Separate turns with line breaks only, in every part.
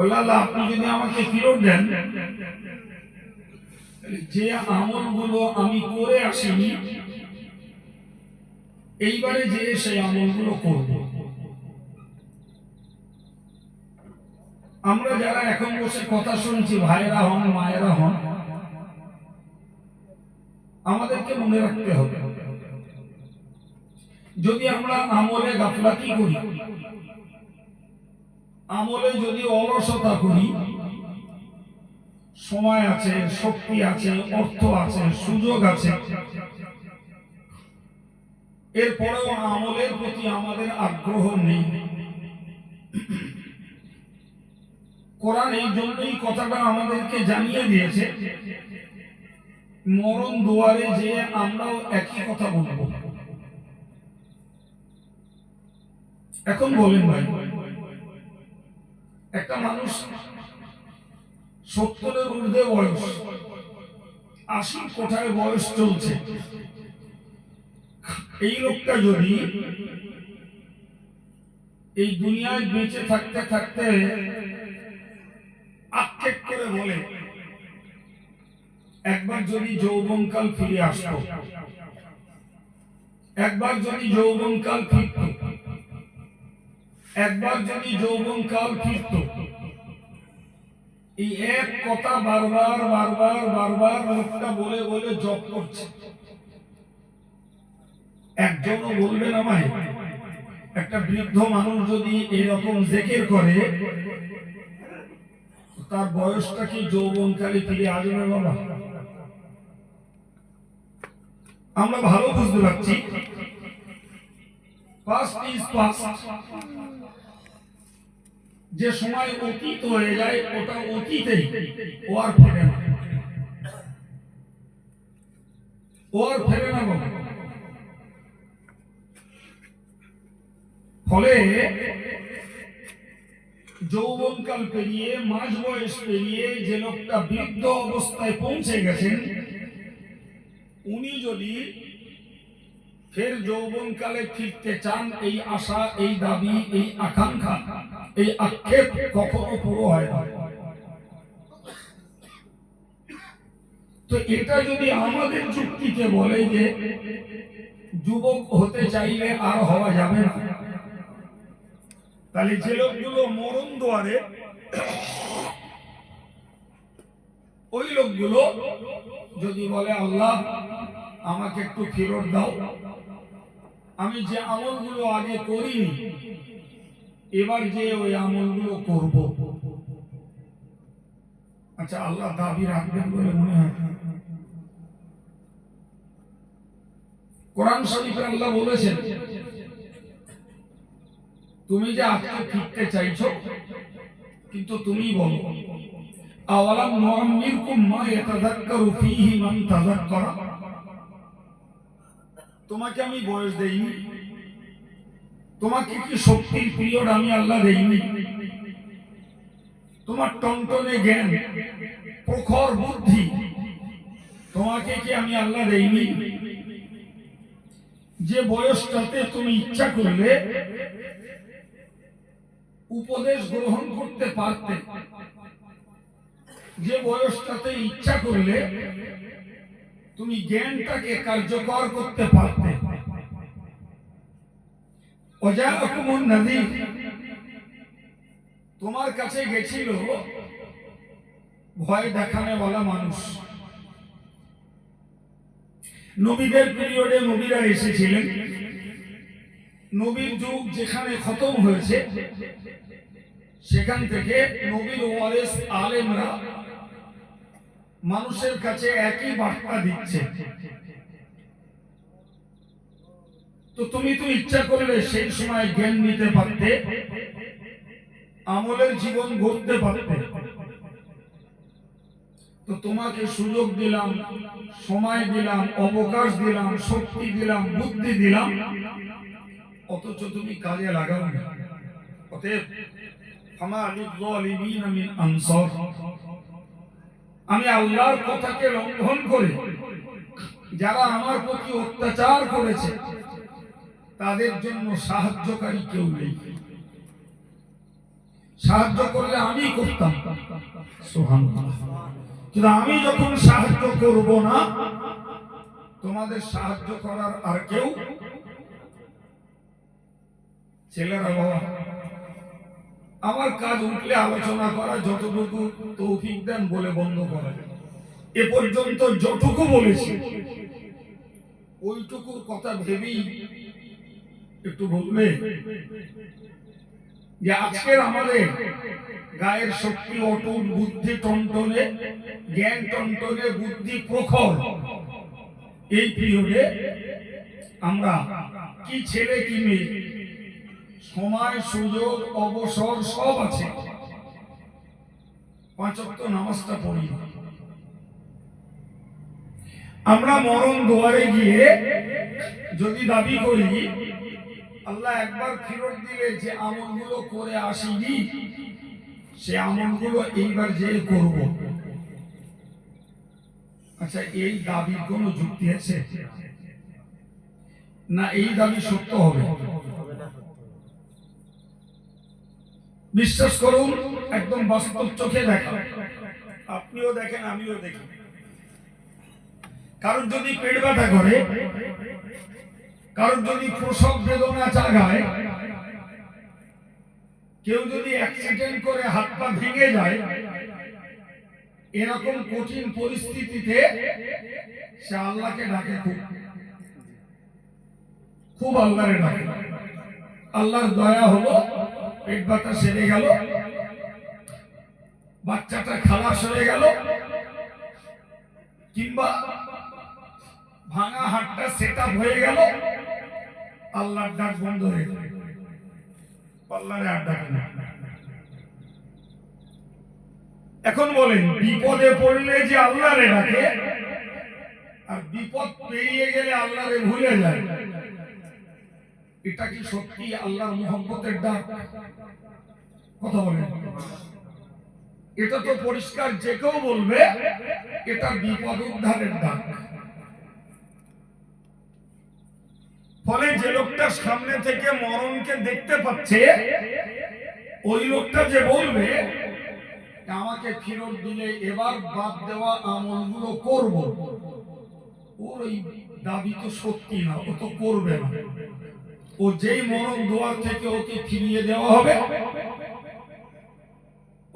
আল্লাহ আপনি যদি আমাকে ফেরত দেন, যে আমলগুলো আমি করে আসিনি এইবারে যে সেই আমলগুলো করব। আমরা যারা এখন বসে কথা শুনছি, ভাইয়েরা হন মায়েরা হন, আমাদেরকে মনে রাখতে হবে, যদি আমরা আমলে গাফলাতি করি, আমলে যদি অলসতা করি, সময় আছে, শক্তি আছে, অর্থ আছে, সুযোগ আছে, এরপরেও আমলের প্রতি আমাদের আগ্রহ নেই। কোরআন এই জন্যই কথাটা আমাদেরকে জানিয়ে দিয়েছে, মরণ দুয়ারে যে আমরাও একই কথা বলবো। এখন বলেন ভাই, একটা মানুষ 70-এর ঊর্ধ্বে বয়স, 80 কোঠায় বয়স চলছে, এই লোকটা যদি এই দুনিয়ায় বেঁচে থাকতে থাকতে আক্ষেপ করে বলে একবার যদি যৌবনকাল ফিরে আসতো, একবার যদি যৌবনকাল ফিরত, একবার যদি যৌবনকাল ফিরত, এই এক কথা বারবার বারবার বারবার লোকটা বলে বলে জপ করছে। একজনও বলবেন আমায়, একটা বৃদ্ধ মানুষ যদি এরকম জিকির করে তার বয়সটা কি যৌবনকালে ফিরে আসবে বাবা? আমরা ভালো বুঝতে পারছি, পাস্ট ইজ পাস্ট, যে সময় অতীত হয়ে যায় ওটা অতীতেই, ও আর ফেরে না, ও আর ফেরে না বাবা। ফলে যৌবনকাল পেরিয়ে, মাঝ বয়স পেরিয়ে যে লোকটা বৃদ্ধ অবস্থায় পৌঁছে গেছেন, উনি যদি ফের যৌবনকালে ফিরতে চান, এই আশা, এই দাবি, এই আকাঙ্ক্ষা, এই আক্ষেপ কখনো পুরো হয় না। তো এটা যদি আমাদের যুক্তিতে বলে যে যুবক হতে চাইলে আর হওয়া যাবে না, তাহলে যে লোকগুলো মরণ দুয়ারে, ওই লোকগুলো যদি বলে আল্লাহ আমাকে একটু ফেরত দাও, আমি যে আমলগুলো আগে করিনি এবার যে ওই আমলগুলো করব, আচ্ছা আল্লাহ দাবি রাখবেন বলে মনে হয়? কোরআন শরীফে আল্লাহ বলেছেন, তুমি যে আজকে ফিরতে চাইছো, কিন্তু তুমি বলো আওয়ালাম নুআম্মিরকুম মা ইয়াতাযাক্কারু ফীহি মান তাযাক্কারা, তোমাকে আমি বয়স দেইনি? তোমাকে কি শক্তির পিরিয়ড আমি আল্লাহ দেইনি? তোমার টনটনে জ্ঞান, প্রখর বুদ্ধি তোমাকে কি আমি আল্লাহ দেইনি? যে বয়সটাতে তুমি ইচ্ছা করলে উপদেশ গ্রহণ করতে পারতে, যে বয়সটাতে ইচ্ছা করলে তুমি জ্ঞানটাকে কার্যকর করতে পারতে, ওয়াজাআকুমুন নাযীর, তোমার কাছে গেছিল ভয় দেখানোওয়ালা মানুষ। নবীদের পিরিয়ডে নবীরা এসেছিলেন, নবীর যুগ যেখানে খতম হয়েছে সেখান থেকে নবীর ওয়ারিস আলেমরা মানুষের কাছে একই বার্তা দিচ্ছে। তো তুমি তো ইচ্ছা করলে সেই সময় জ্ঞান নিতে পারতে, আমলের জীবন গড়তে পারতে। তো তোমাকে সুযোগ দিলাম, সময় দিলাম, অবকাশ দিলাম, শক্তি দিলাম, বুদ্ধি দিলাম, অথচ তুমি কাজে লাগাও না। অতএব ফামা লিয-যালিমিনা মিন আনসার, আমি আল্লাহর কথাকে লঙ্ঘন করে যারা আমার প্রতি অত্যাচার করেছে তাদের জন্য সাহায্যকারী কেউ নেই। সাহায্য করলে আমি করতাম, সুবহানাল্লাহ। কিন্তু আমি যখন সাহায্য করব না, তোমাদের সাহায্য করার আর কেউ, ছেলেরা বাবা আমার কাজ উঠলে আলোচনা করা, যতটুকু তৌফিক দেন বলে বন্ধ করা। এ পর্যন্ত যতটুকু বলেছি ওইটুকুর কথা ভেবেই একটু বলবে যে আজকের আমাদের গায়ের শক্তি অটুট, বুদ্ধি টনটনে, জ্ঞান টনটনে, বুদ্ধি প্রখর, এই পিরিয়ডে আমরা কি ছেলে কি মেয়ে, সময় সুযোগ অবসর সব আছে, 5 ওয়াক্ত নামাজটা পড়ি। আমরা মরণ দুয়ারে গিয়ে যদি দাবি করি আল্লাহ একবার ফেরত দিলে যে আমলগুলো করে আসিনি সে আমলগুলো এইবার যে করব, আচ্ছা এই দাবির কোনো যুক্তি আছে না? এই দাবি সত্য হবে? বিশ্বাস করুন, একদম বাস্তব চোখে দেখা, আপনিও দেখেন আমিও দেখি। কারোর যদি পেট ব্যথা করে, কারোর যদি প্রসব বেদনা জাগায়, কেউ যদি অ্যাক্সিডেন্ট করে হাত পা ভেঙে যায়, এরকম কঠিন পরিস্থিতিতে সে আল্লাহকে ডাকে, খুব আল্লাহরে ডাকে। আল্লাহর দয়া হলো, পেট ব্যথা সেরে গেল, বাচ্চাটা খালাস হয়ে গেল, কিংবা ভাঙা হাতটা সেট আপ হয়ে গেল, আল্লাহর ডাক বন্ধ হয়ে গেল, আল্লাহরে আর ডাকে না। এখন বলেন, বিপদে পড়লে যে আল্লাহরে ডাকে আর বিপদ পেরিয়ে গেলে আল্লাহরে ভুলে যায়, এটা কি সত্যি আল্লাহর মুহাব্বতের ডাক? কথা বলেন। এটা তো পরিষ্কার, যে কেউ বলবে এটা বিপদ উদ্ধারের ডাক। ফলে যে লোকটা সামনে থেকে মরণকে দেখতে পাচ্ছে, ওই লোকটা যে বলবে আমাকে ফেরত দিলে এবার বাদ দেওয়া আমলগুলো করব, ওর ওই দাবি তো সত্যি না, ও তো করবে না। ও যেই মরণ দোয়া থেকে ওকে ফিরিয়ে দেওয়া হবে,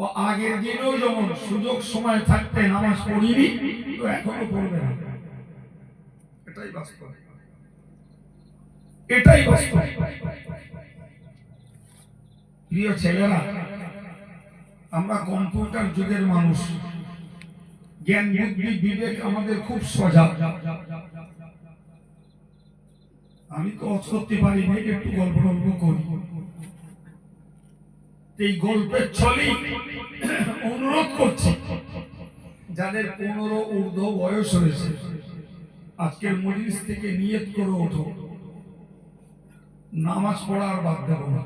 ও আগের দিনেও যেমন সুযোগ সময় থাকতে নামাজ পড়িনি, তো এখনো পড়বে না। এটাই বাস্তব, এটাই বাস্তব। প্রিয় ছেলেরা, আমরা কম্পিউটার যুগের মানুষ, জ্ঞান বুদ্ধি বিবেক আমাদের খুব সজাগ। আমি তো করতে পারি না, একটু গল্প গল্প করি। এই গল্পের ছলেই অনুরোধ করছি, যাদের 15 ঊর্ধ্ব বয়স হয়েছে, আজকের মজলিস থেকে নিয়ত করে ওঠো, নামাজ পড়ার বাদ দেব না।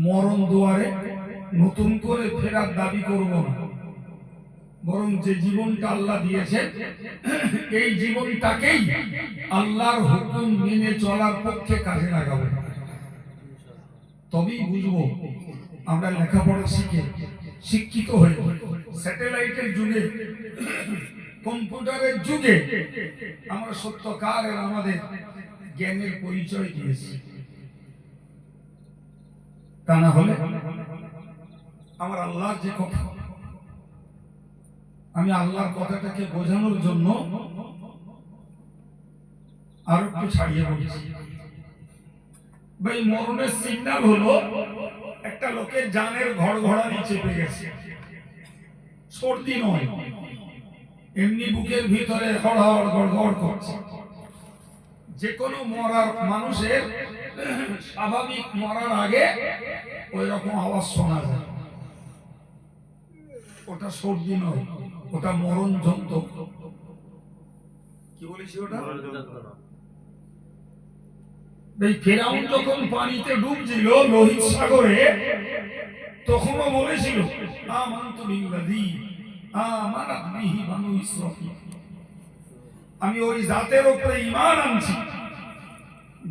মরণ দুয়ারে নতুন করে ফেরার দাবি করব না, বরং যে জীবনটা আল্লাহ দিয়েছেন এই জীবনটাকেই আল্লাহর হুকুম মেনে চলার পক্ষে কাজে লাগাবো। তবেই বুঝবো আমরা লেখাপড়া শিখে শিক্ষিত হয়ে স্যাটেলাইটের যুগে, কম্পিউটারের যুগে আমরা সত্যকারের আমাদের জ্ঞানের পরিচয় দিয়েছি। তা না হলে আমার আল্লাহর যে কথা, আমি আল্লাহর কথাটাকে বোঝানোর জন্য আরো একটু ছাড়িয়ে বলছি। ভাই, মরণের সিগন্যাল হলো একটা লোকের জানের ঘড়ঘড়ানি চেপে গেছে, সর্দি নয়, এমনি বুকের ভিতরে হড়হড় গড়গড় করছে। যে কোনো মরার মানুষের স্বাভাবিক মরার আগে ওই রকম আওয়াজ শোনা যায়, ওটা সর্দি নয়, ওটা মরণ যন্ত্র। কি বলেছি ওটা? ফেরাউন যখন পানিতে ডুবছিল লোহিত সাগরে, তখনও বলেছিল আমানতু বিল্লাযী আমানাত বিহি বানু ইসরাঈল, আমি ওই জাতের উপরে ঈমান আনছি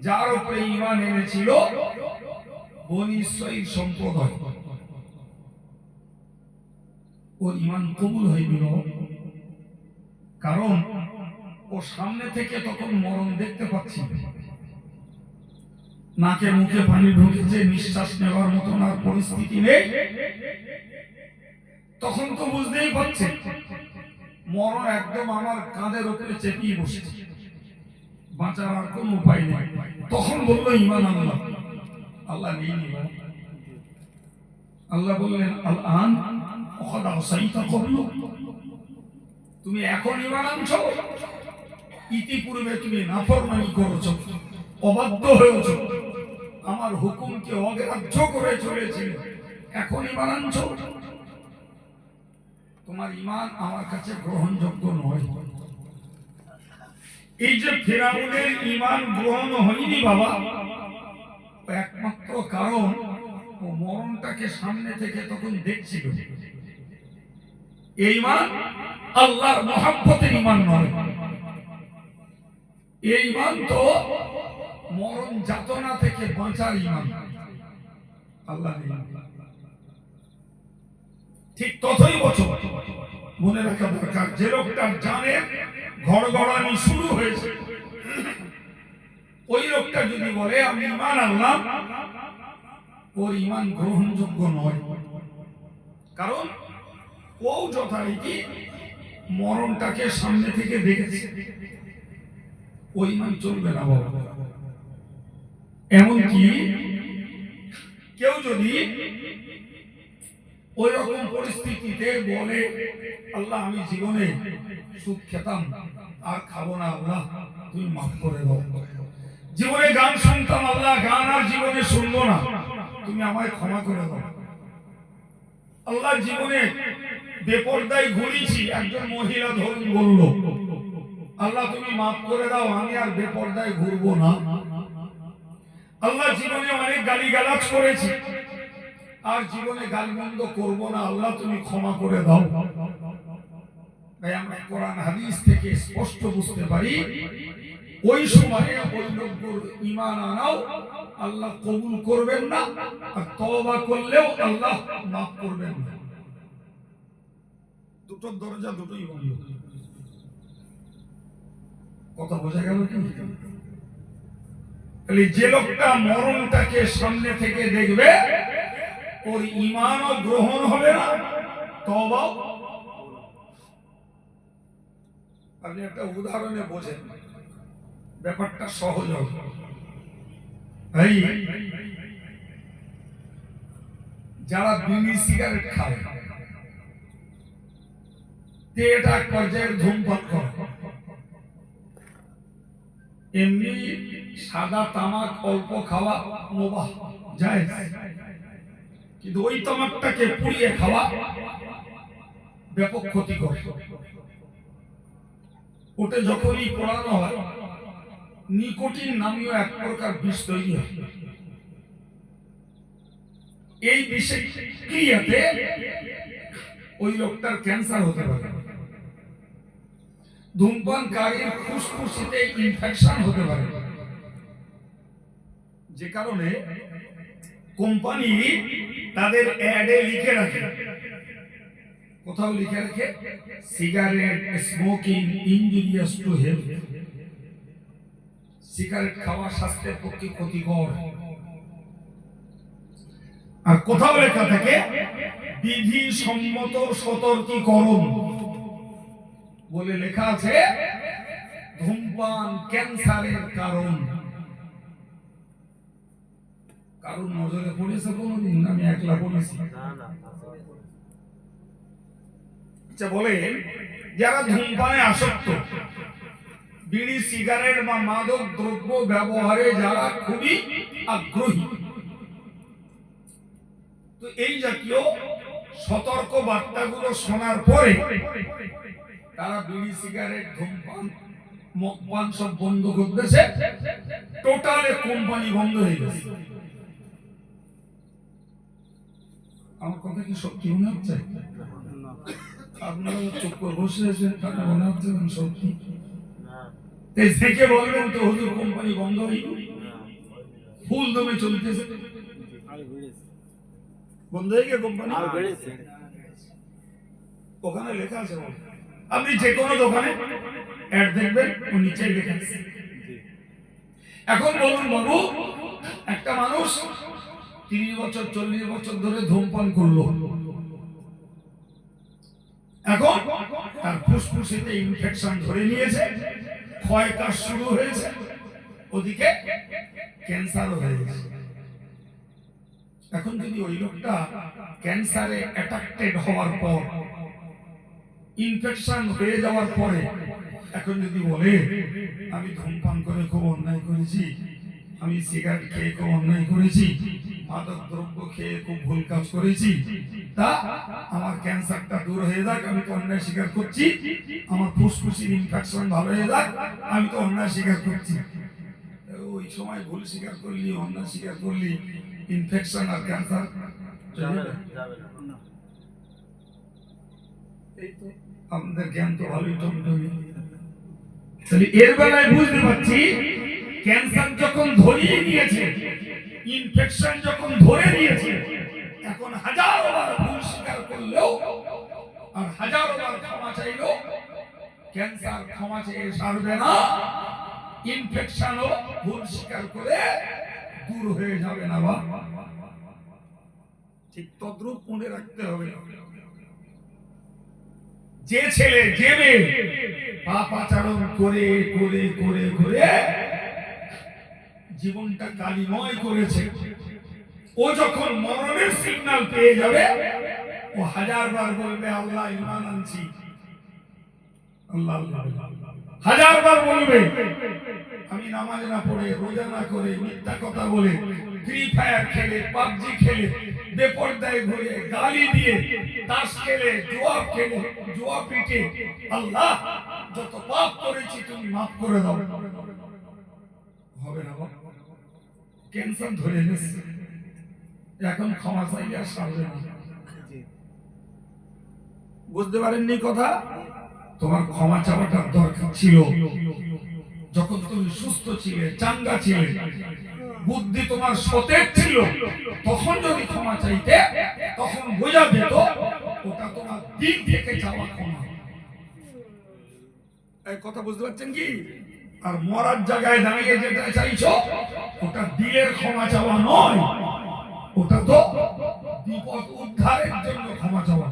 যার উপরে ঈমান এনেছিল বনি ইসরাইল সম্প্রদায়, ওর ঈমান কবুল হইল, কারণ ও সামনে থেকে তখন মরণ দেখতে পাচ্ছি, নাকে মুখে পানি ঢুকেছে, নিঃশ্বাস নেওয়ার মতন আর পরিস্থিতি নেই। তখন তো বুঝতেই পারছে মরণ একদম আমার কাঁধের উপরে চেপিয়ে বসেছে, বাঁচার আর কোন উপায় নেই। তখন বললো ঈমান আল্লাহ। আল্লাহ নেই, আল্লাহ বললেন আল আন ওয়াকাদ আসাইতা ক্বাবলু, তুমি এখন ঈমান আনছো, ইতিপূর্বে তুমি নাফরমানি করেছো, অবাধ্য হয়েছো, আমার হুকুমকে অগ্রাহ্য করে চলেছিলে, এখন ঈমান আনছো, তোমার ঈমান আমার কাছে গ্রহণযোগ্য নয়। এই যে ফিরআউনের ঈমান গ্রহণ হয়নি বাবা, একমাত্র কারণ ও মরণটাকে সামনে থেকে তখন দেখছিল। এই ঈমান আল্লাহর মহব্বতের ঈমান নয়, এই ঈমান তো মরণ যাতনা থেকে বাঁচার ঈমান। আল্লাহ ঠিক ততই বছর মনে রাখা দরকার, যে লোকটার জানের ঘড়ঘড়ানি শুরু হয়েছে, ওই লোকটা যদি বলে আমি ঈমান আনলাম, ওর ঈমান গ্রহণযোগ্য নয়, কারণ ও যথারীতি মরণটাকে সামনে থেকে দেখেছে, ওই ঈমান চলবে না বাবা। এমনকি কেউ যদি ওই রকম পরিস্থিতিতে বলে আল্লাহ আমি জীবনে সুদ খেতাম আর খাবো না, আল্লাহ তুমি মাফ করে দাও, জীবনে গান শুনতাম আল্লাহ গান আর জীবনে শুনবো না, তুমি আমায় ক্ষমা করে দাও, আল্লাহ জীবনে বেপরদায় ঘুরেছি, একজন মহিলা ধরুন বলল আল্লাহ তুমি মাফ করে দাও, আমি আর বেপরদায় ঘুরবো না, আল্লাহ জীবনে অনেক গালিগালাজ করেছি আর জীবনে গালমন্দ করবো না, আল্লাহ তুমি ক্ষমা করে দাও। তাই আমরা কোরআন হাদিস থেকে স্পষ্ট বুঝতে পারি ওই সময়ে ওই লোকগুলোর ঈমান আনাও আল্লাহ কবুল করবেন না, আর তওবা করলেও আল্লাহ মাফ করবেন না। দুটো দরজা দুটোই বন্ধ। কথা বোঝা গেল কি? তাহলে যে লোকটা মরণটাকে সামনে থেকে দেখবে ওর ঈমানও গ্রহণ হবে না, তওবাও। আপনি একটা উদাহরণে বোঝেন, ব্যাপারটা সহজ হবে। এই যারা বিড়ি সিগারেট খায়, এটা এক পর্যায়ের ধূমপান করে, এমনি সাদা তামাক অল্প খাওয়া মুবাহ জায়েজ, কিন্তু ওই তামাকটাকে পুড়িয়ে খাওয়া ব্যাপক ক্ষতিকর। ওটা যখনই পোড়ানো হয় নিকোটিন নামীয় এক প্রকার বিষ তৈরি হয়, এই বিষের ক্রিয়াতে ওই লোকটার ক্যান্সার হতে পারে, ধূমপানকারীর ফুসফুসিতে ইনফেকশন হতে পারে, যে কারণে কোম্পানি তাদের অ্যাডে লিখে রাখে, কোথাও লিখে রাখে cigarette smoking injurious to health, cigarette খাওয়া স্বাস্থ্যের পক্ষে ক্ষতিকর। আর কোথাও লেখা থাকে বিধি সম্মত সতর্কীকরণ বলে লেখা আছে, ধূমপান ক্যান্সারের কারণ। কারণ নজরে পড়েছে কোনোদিন? আমি একলা পড়েছি। আচ্ছা বলেন, যারা ধূমপানে আসক্ত, বিড়ি সিগারেট বা মাদক দ্রব্য ব্যবহারে যারা খুবই আগ্রহী, তো এই জাতীয় সতর্ক বার্তাগুলো শোনার পরে তারা বিড়ি সিগারেট ধূমপান মদপান সব বন্ধ করতেছে, টোটালে কোম্পানি বন্ধ হয়ে গেছে। আমার কথা কি সত্যি মনে হচ্ছে? আপনারা চুপ করে বসে আছেন, মনে হচ্ছে সত্যি? থেকে বলবেন তো হুজুর কোম্পানি বন্ধ হয়ে ফুল দমে চলতেছে। বন্ধ হয়ে গিয়ে কোম্পানি ওখানে লেখা আছে, আপনি যে কোনো দোকানে অ্যাড দেখবেন ও নিচে লেখা আছে। এখন বলুন বাবু, একটা মানুষ 30 বছর 40 বছর ধরে ধূমপান করলো, এখন তার ফুসফুসিতে ইনফেকশন ধরে নিয়েছে, ক্ষয় কাজ শুরু হয়েছে, ওদিকে ক্যান্সারও হয়ে গেছে। এখন যদি ওই লোকটা ক্যান্সারে অ্যাটাকটেড হওয়ার পর, ইনফেকশন হয়ে যাওয়ার পরে এখন যদি বলে আমি ধূমপান করে খুব অন্যায় করেছি, আমি সিগারেট খেয়ে খুব অন্যায় করেছি, মাদক দ্রব্য খেয়ে খুব ভুল কাজ করেছি, তা আমার ক্যান্সারটা দূর হয়ে যাক, আমি তো অন্যায় স্বীকার করছি, আমার ফুসফুসের ইনফেকশন ভালো হয়ে যাক, আমি তো অন্যায় স্বীকার করছি। ওই সময় ভুল স্বীকার করলি, অন্যায় স্বীকার করলি, ইনফেকশন আর ক্যান্সার যাবে না। এই তো আমাদের জ্ঞান তো ভালোই টমটমি। তাহলে এর বেলায় বুঝতে পারছি, ক্যান্সার যখন ধরিয়ে নিয়েছে, ইনফেকশন যখন ধরে নিয়েছে, এখন হাজারো বার ভুল স্বীকার করলেও আর হাজারো বার ক্ষমা চাইলেও ক্যান্সার ক্ষমা চেয়ে সারবে না, ইনফেকশনও ভুল স্বীকার করে দূর হয়ে যাবে না। বা ঠিক তদ্রূপ মনে রাখতে হবে, যে ছেলে যে মেয়ে পাপাচারণ করে করে করে করে জীবনটা কালিময় করেছে, ও যখন মরণের সিগন্যাল পেয়ে যাবে, ও হাজারবার বলবে আল্লাহ ঈমান আনছি, আল্লাহ হাজারবার বলবে আমি নামাজ না পড়ে, রোজা না করে, মিথ্যা কথা বলে, ফ্রি ফায়ার খেলে, পাবজি খেলে, বেপরদায় ঘুরে, গালি দিয়ে, তাস খেলে, জুয়া খেলে, জুয়া পিটে, আল্লাহ যত পাপ করেছি তুমি মাফ করে দাও। হবে না, ক্যান্সার ধরে গেছে, এখন ক্ষমা চাইলে আর সারবে না। বুঝতে পারেননি কথা? তোমার ক্ষমা চাওয়াটার দরকার ছিল যখন তুমি সুস্থ ছিলে, চাঙ্গা ছিলে, বুদ্ধি তোমার সতেজ ছিল, তখন যদি ক্ষমা চাইতে, তখন বোঝা যেত ওটা তোমার দিল থেকে চাওয়া ক্ষমা। এই কথা বুঝতে পারছেন কি? আর মরার জায়গায় দাঁড়িয়ে যেটা চাইছো, ওটা দিলের ক্ষমা চাওয়া নয়, ওটা তো বিপদ উদ্ধারের জন্য ক্ষমা চাওয়া।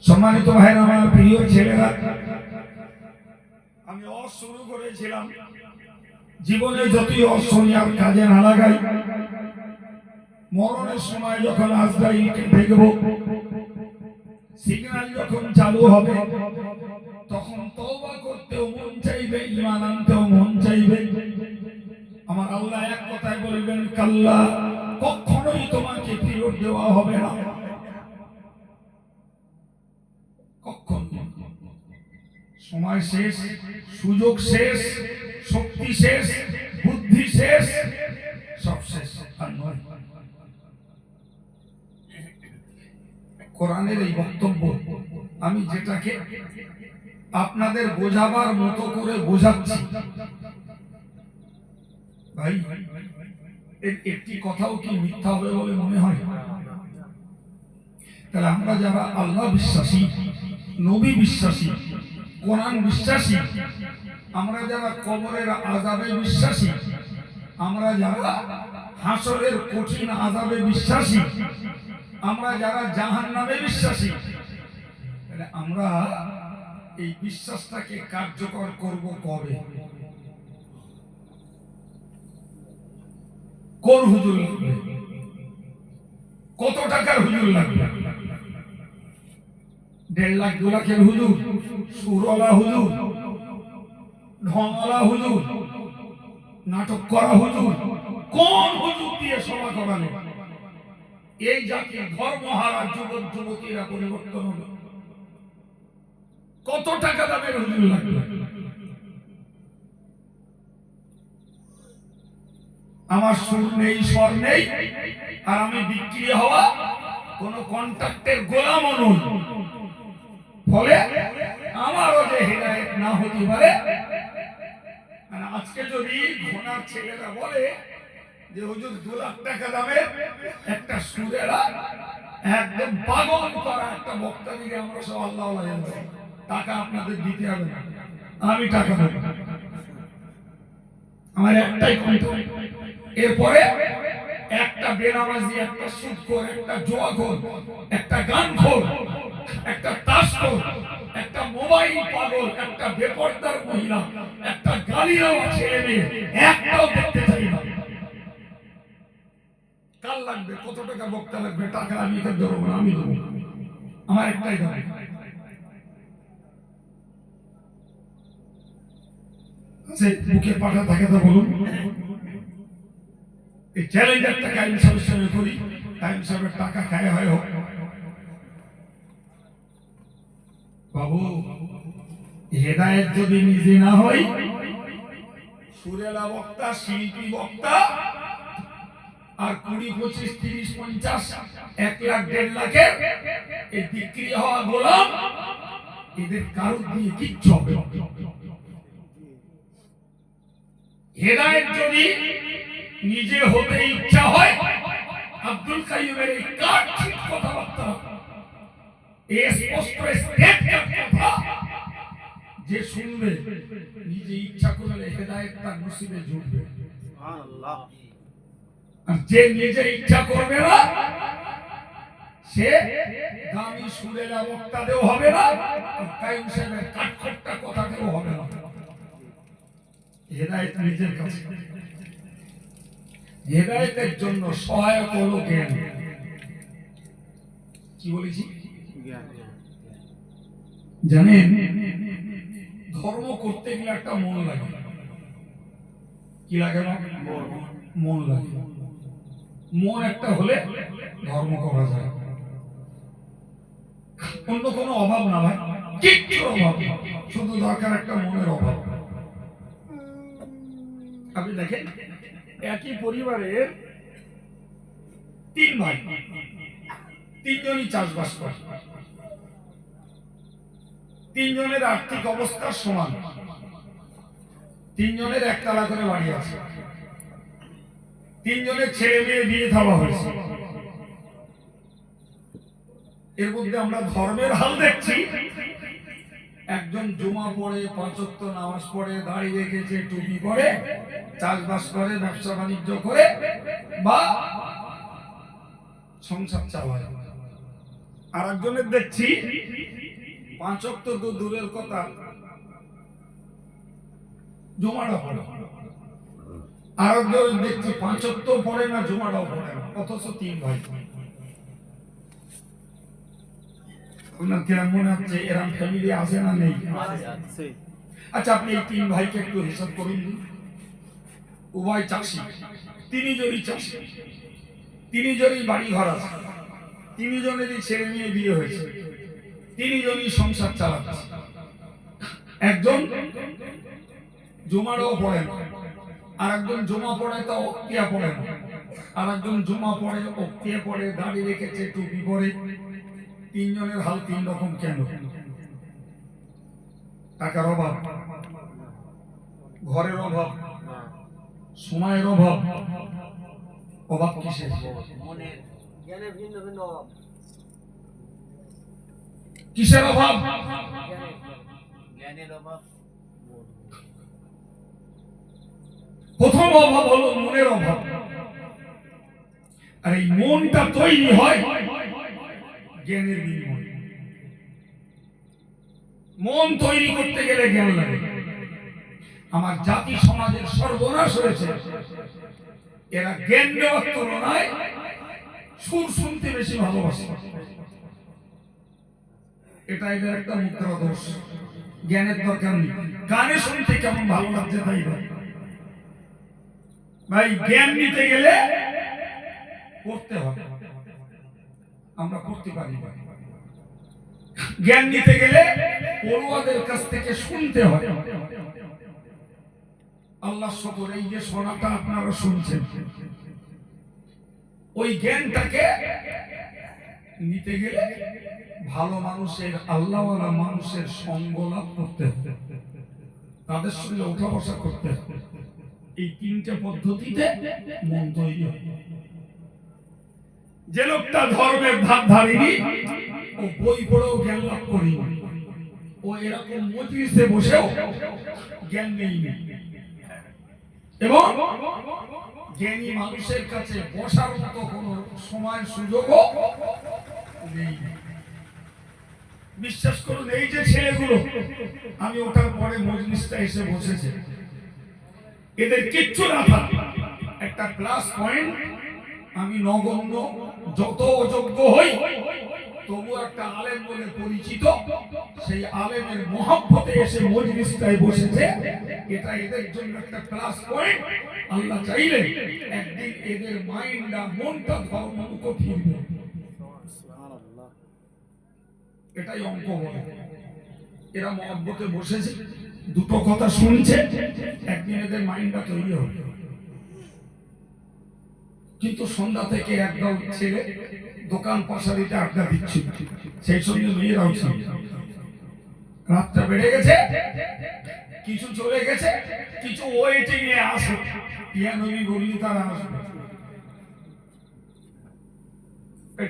সম্মানিত ভাইরা, আমার প্রিয় ছেলেরা, আমি শুরু করেছিলাম, জীবনে যতই অশনি আর কাজে না লাগাই, মরণের সময় যখন আজরাইলকে দেখব, সিগন্যাল যখন চালু হবে, তখন তওবা করতেও মন চাইবে, ঈমান আনতেও মন চাইবে। আমার আল্লাহ এক কথায় বলবেন, কাল্লা, কখনোই তোমাকে ফেরত দেওয়া হবে না, কখন। সময় শেষ, সুযোগ শেষ, শক্তি শেষ, বুদ্ধি শেষ, সব শেষ। আর নয়, কোরআনের এই বক্তব্য আমি যেটাকে আপনাদের বোঝাবার মতো করে বোঝাচ্ছি, ভাই এর একটি কথাও কি মিথ্যা হবে বলে মনে হয়? তাহলে আমরা যারা আল্লাহ বিশ্বাসী, নবী বিশ্বাসী, কোরআন বিশ্বাসী, আমরা যারা কবরের আযাবে বিশ্বাসী, আমরা যারা হাসরের কঠিন আযাবে বিশ্বাসী, আমরা যারা জাহান্নামে বিশ্বাসী, তাহলে আমরা এই বিশ্বাসটাকে কার্যকর করব কবে? কোন হুজুর লাগবে? কত টাকার হুজুর লাগবে? 1.5 লাখ 2 লাখের হুজুর, সুরওয়ালা হুজুর, ঢংওয়ালা হুজুর, নাটক করা হুজুর, কোন হুজুর দিয়ে সভা করানো? এই জাতির ধর্মহারা যুবক যুবতীরা পরিবর্তন হবে। কত টাকা দামের হুজুর লাগবে? আমার সুর নেই, স্বর নেই, আর আমি বিক্রি হওয়া কোন কন্ট্রাক্টের গোলাম নই, ফলে আমারও যে হিদায়াত না হতে পারে, আজকে যদি ঘোনার ছেলেরা বলে যে হুজুর 2 লাখ টাকা দামের একটা সুরেরা একদম পাগল করা একটা বক্তা দিকে আমরা সব আল্লাহ টাকা আপনাদের দিতে হবে না, আমি টাকা দেবো, আমার একটাই কন্ট্রোল। এরপরে একটা বেনামাজি, একটা সুদখোর, একটা জুয়াখোর, একটা গানখোর, একটা তাসখোর, একটা মোবাইল পাগল, একটা বেপরদার মহিলা, একটা গালিরাও ছেলে মেয়ে একটাও দেখতে চাই না। কাল লাগবে, কত টাকা বক্তা লাগবে, টাকা আমি এখানে দেবো না, আমি দেবো, আমার একটাই দাবি। বুকে পাঠা থাকে তো বলুন, এই চ্যালেঞ্জার টাকা আমি সবের সঙ্গে করি, টাইম সবের টাকা খায় হয় হোক। বাবু হেদায়েত যদি নিজে না হয়, সুরেলা বক্তা, শিল্পী বক্তা আর 20, 25, 30, 50, 1 লাখ 1.5 লাখের এই বিক্রি হওয়া গোলাম, এদের কারো দিয়ে কিচ্ছু হবে। হেদায়েত যদি নিজে হতে ইচ্ছা হয়, আব্দুল কাইয়ুমের এই কাঠিক কথাবার্তা, এই স্পষ্ট স্টেটমেন্ট কথা যে শুনবে, নিজে ইচ্ছা করলে হেদায়েত তার নসিবে জুটবে। সুবহানাল্লাহ। আর যে নিজে ইচ্ছা করবে না, সে দামি সুরেলা বক্তাদেও হবে না, কাইয়ুম সাহেবের কাঠখোট্টা কথাতেও হবে না। হেদায়েত নিজের কাছে। হেদায়েতের জন্য সহায়ক হলো জ্ঞান। কি বলেছি? জানেন, ধর্ম করতে গেলে একটা মন লাগে। কি লাগে? মন লাগে। মন একটা হলে ধর্ম করা যায়। অন্য কোনো অভাব না ভাই, কিচ্ছুর অভাব না, শুধু দরকার একটা মনের অভাব। আপনি দেখেন, একই পরিবারের 3 ভাই, 3 জনই চাষবাস করে, 3 জনের আর্থিক অবস্থা সমান, 3 জনের একতলা করে বাড়ি আছে, 3 জনের ছেলে মেয়ে বিয়ে দেওয়া হয়েছে। এর মধ্যে আমরা ধর্মের হাল দেখছি। একজন জুমা পড়ে, 5 ওয়াক্ত নামাজ পড়ে, দাড়ি রেখেছে, টুপি পরে, চাষবাস করে, ব্যবসা বাণিজ্য করে বা সংসার চালায়। আর একজনের দেখছি 5 ওয়াক্ত তো দূরের কথা, জুমাটা পড়ে। আর একজন দেখছি 5 ওয়াক্ত পড়ে না, জুমাটাও পড়ে না, অথচ 3 ভাই। আপনার কেমন মনে হচ্ছে এরকম ফ্যামিলি আছে না নেই? আচ্ছা, আপনি এই 3 ভাইকে একটু হিসাব করুন। উভয় চাষি, 3 জনই চাষি, 3 জনই বাড়ি ঘর আছে, 3 জনেরই ছেলে মেয়ে বিয়ে হয়েছে, 3 জনই সংসার চালাচ্ছে। একজন জুমারও পড়ে না, আর একজন জুমা পড়ে তা অক্তিয়া পড়ে না, আর একজন জুমা পড়ে, অক্তিয়া পড়ে, দাড়ি রেখেছে, টুপি পরে। 3 জনের হাল 3 রকম কেন? টাকার অভাব, ঘরের অভাব, সময়ের অভাব, অভাব কিসের? কিসের অভাব? জ্ঞানের অভাব। প্রথম অভাব হলো মনের অভাব। আর এই মনটা তৈরি হয় জ্ঞানের বিনিময়ে। মন তৈরি করতে গেলে জ্ঞান লাগে। আমার জাতি সমাজের সর্বনাশ হয়েছে, এরা জ্ঞান দেওয়ার তুলনায় সুর শুনতে বেশি ভালোবাসে। এটা এদের একটা মুদ্রা দোষ। জ্ঞানের দরকার নেই, গানে শুনতে কেমন ভালো লাগছে তাই ভাই। জ্ঞান নিতে গেলে পড়তে হবে, আমরা পড়তে পারি না। জ্ঞান নিতে গেলে পড়ুয়াদের কাছ থেকে শুনতে হয়। আল্লাহ শুকর, এই যে শোনাটা আপনারা শুনছেন, ওই জ্ঞানটাকে নিতে গেলে ভালো মানুষের, আল্লাহওয়ালা মানুষের সঙ্গ লাভ করতে হবে। তাদের সঙ্গে ওঠা বসা করতে হবে। এই তিনটে পদ্ধতিতে মন তৈরি হয়। যে লোকটা ধর্মের ধার ধারেনি, ও বই পড়েও জ্ঞান লাভ করি, ও এরকম মজলিসে বসেও জ্ঞান নেই। এবং জ্ঞানী মানুষের কাছে বসার মতো কোনো সময় সুযোগও নেই। বিশ্বাস করুন, এই যে ছেলেগুলো আমি ওঠার পরে মজলিসটা এসে বসেছে, এদের কিচ্ছু না থাকে একটা প্লাস পয়েন্ট, আমি নগণ্য যত অযোগ্য হই তবু একটা আলেম বলে পরিচিত, সেই আলেমের মহব্বতে এসে মজলিসটায় বসেছে, এটা এদের জন্য একটা প্লাস পয়েন্ট। আল্লাহ চাইলে একদিন এদের মাইন্ডটা মনটা ধর্মমুখী ফিরবে, এটাই অঙ্ক বলে। এরা মহব্বতে বসেছে, দুটো কথা শুনছে, একদিন এদের মাইন্ডটা তৈরি হবে। কিন্তু সন্ধ্যা থেকে একদল ছেলে দোকান পাশারিতে আড্ডা দিচ্ছে, সেই সঙ্গে মেয়েরাও ছিল। রাতটা বেড়ে গেছে, কিছু চলে গেছে, কিছু ওয়েটিং এ আসে, ইয়া নবী বললি তারা আসবে।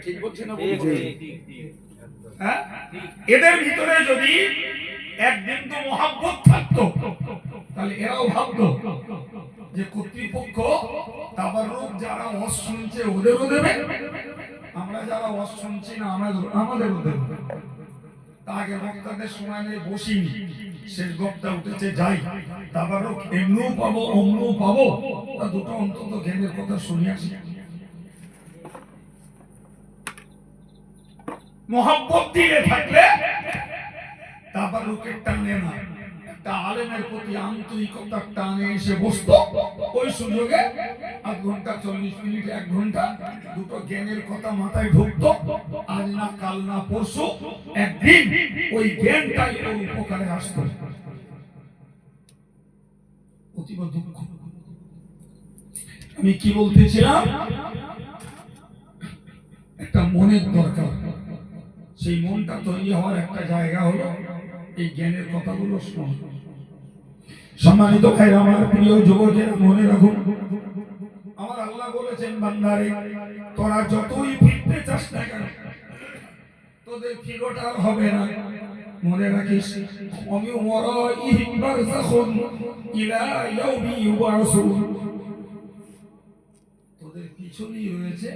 ঠিক বলছি না? এদের ভিতরে যদি এক বিন্দু মহব্বত থাকতো, তাহলে এরাও ভাবতো যে কর্তৃপক্ষ তাবাররুক যারা ওয়াজ শুনছে ওদেরও দেবে, আমরা যারা ওয়াজ শুনছি না আমাদেরও দেবে। তা আগে বক্তাদের সময় নিয়ে বসিনি, শেষ বক্তা উঠেছে যাই, তাবাররুক এমনিও পাবো অমনিও পাবো, তা দুটো অন্তত জ্ঞানের কথা শুনে আসি। মহব্বত দিয়ে থাকলে তাবাররুকের টানে না, একটা আলেমের প্রতি আন্তরিকতার টানে এসে বসতো, ওই সুযোগে আধ ঘন্টা 40 মিনিট 1 ঘন্টা দুটো জ্ঞানের কথা মাথায় ঢুকতো। আজ না কাল না পরশু একদিন ওই জ্ঞানটাই ওর উপকারে আসতো। অতীব দুঃখ। আমি কি বলতেছিলাম, একটা মনের দরকার। সেই মনটা তৈরি হওয়ার একটা জায়গা হলো এই জ্ঞানের কথাগুলো শোনা। সম্মানিত ভাই, আমার প্রিয় যুবকেরা মনে রাখুন, আমার আল্লাহ বলেছেন বান্দারে তোরা যতই ফিরতে চাস না কেন তোদের ফিরোটা হবে না। মনে রাখিস, আমি ওয়ারাইহিম বারযাখুন ইলা ইয়াউমি ইউবাসুন, তোদের পিছনেই রয়েছে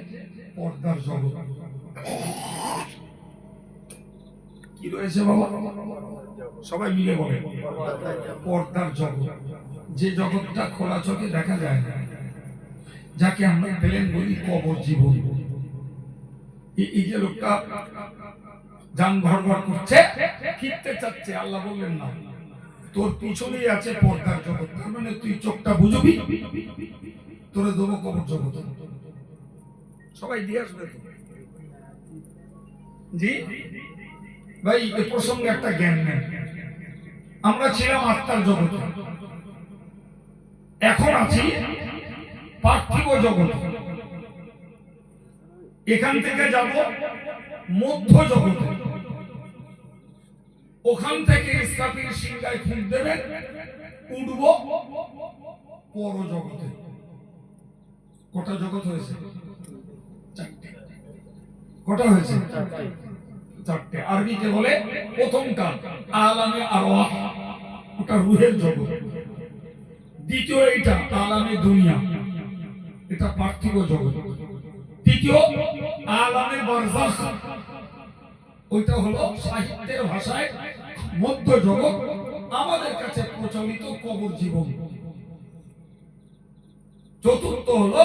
পর্দার জগৎ। কি রয়েছে বাবা? সবাই মিলে বলে পর্দার জগৎ। যে জগৎটা খোলা চোখে দেখা যায় না, যাকে আমরা প্লেন বলি কবর জীবন। এই যে লোকটা যান ঘর করছে, ফিরতে চাচ্ছে, আল্লাহ বললেন না, তোর পিছনেই আছে পর্দার জগৎ। তার মানে তুই চোখটা বুঝবি, তোরে দেবো কবর জগৎ। সবাই দিয়ে আসবে তো? জি ভাই, এ প্রসঙ্গে একটা জ্ঞান নেই। আমরা ছিলাম আত্মার জগতে, এখন আছি পার্থিব জগতে। এখান থেকে যাব মধ্য জগতে, ওখান থেকে ইসরাফিল সিংহায় ফুঁক দেবেন, উঠব পর জগতে। কটা জগৎ হয়েছে? কটা হয়েছে? চারটে। আরবিতে বলে প্রথমটা আলামে আরওয়াহ, ওটা রূহের জগৎ। দ্বিতীয় এইটা আলামে দুনিয়া, এটা পার্থিব জগৎ। তৃতীয় আলামে বারযাখ, ওইটা হলো সাহিত্যের ভাষায় মধ্য জগৎ, আমাদের কাছে প্রচলিত কবর জীবন। চতুর্থ হলো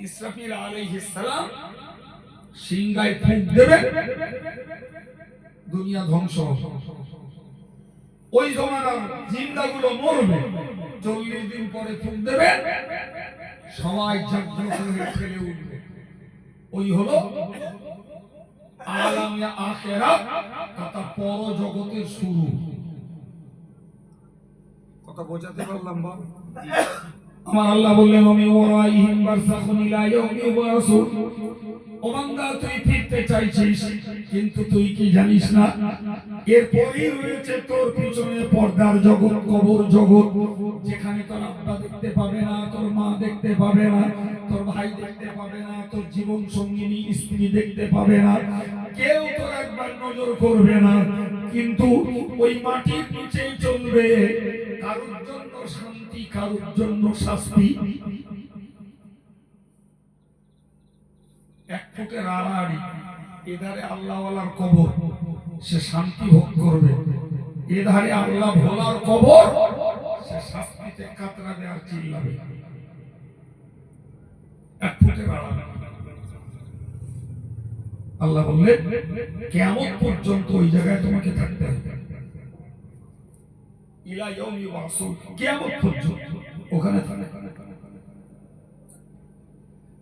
ইসরাফিল আলাইহিস সালাম সিংহায় ফুঁক দেবেন, দুনিয়া ধ্বংস। ওই জমানার জিন্দাগুলো মরবে, 40 দিন পরে ফুঁক দেবেন, সবাই জাগ্রত হয়ে ছেলে উঠবে। ওই হলো আলামে আখিরাত, তথা পর জগতের শুরু। কথা বোঝাতে পারলাম বা? আমার আল্লাহ বললেন আমি ওয়ারাইহিম বারযাখুন ইলা ইয়াউমি ইউবআসুন। ও বান্দা তুই ফিরতে চাইছিস, কিন্তু তুই কি জানিস না এরপরই রয়েছে তোর পিছনে পর্দার জগৎ, কবর জগৎ, যেখানে তোর আব্বা দেখতে পাবে না, তোর মা দেখতে পাবে না, তোর ভাই দেখতে পাবে না, তোর জীবন সঙ্গিনী স্ত্রী দেখতে পাবে না, কেউ তোর একবার নজর করবে না, কিন্তু ওই মাটির নিচেই চলবে। কারোর জন্য শান্তি, কারোর জন্য শাস্তি। এক ফুটের আড়াআড়ি, এধারে আল্লাহওয়ালার কবর, সে শান্তি ভোগ করবে, এধারে আল্লাহ ভোলার কবর, সে শাস্তিতে কাতরাবে আর চিল্লাবে। এক ফুটের আড়াআড়ি। আল্লাহ বললেন কিয়ামত পর্যন্ত ওই জায়গায় তোমাকে থাকতে হবে। ইলা ইয়াউমি ইউবআসুন, কিয়ামত পর্যন্ত ওখানে থাকবে।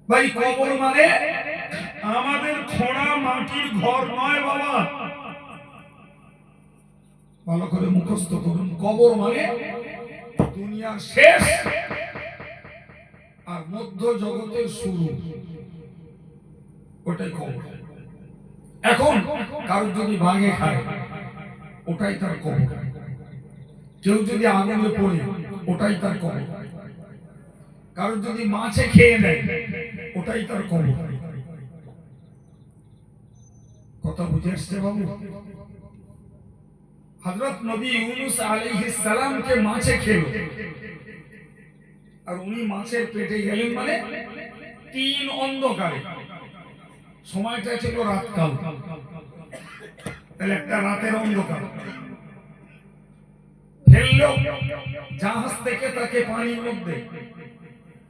ভাই কবর মানে আমাদের খোঁড়া মাটির ঘর নয় বাবা, ভালো করে মুখস্থ করুন। কবর মানে দুনিয়ার শেষ আর মধ্য জগতের শুরু, ওটাই কবর। এখন কারো যদি ভাঙে খায়, ওটাই তার কবর। কেউ যদি আগুনে পড়ে, ওটাই তার কবর। কারো যদি মাছে খেয়ে নেয়, ওটাই তার কবর। কথা বুঝে আসছে বাবু? হযরত নবী ইউনূস আলাইহিস সালামকে মাছে খেলো, আর উনি মাছের পেটে গেলেন মানে 3 অন্ধকারে। সময়টা ছিল রাতকাল, তাহলে একটা রাতের অন্ধকার। ফেললো জাহাজ থেকে তাকে পানির মধ্যে,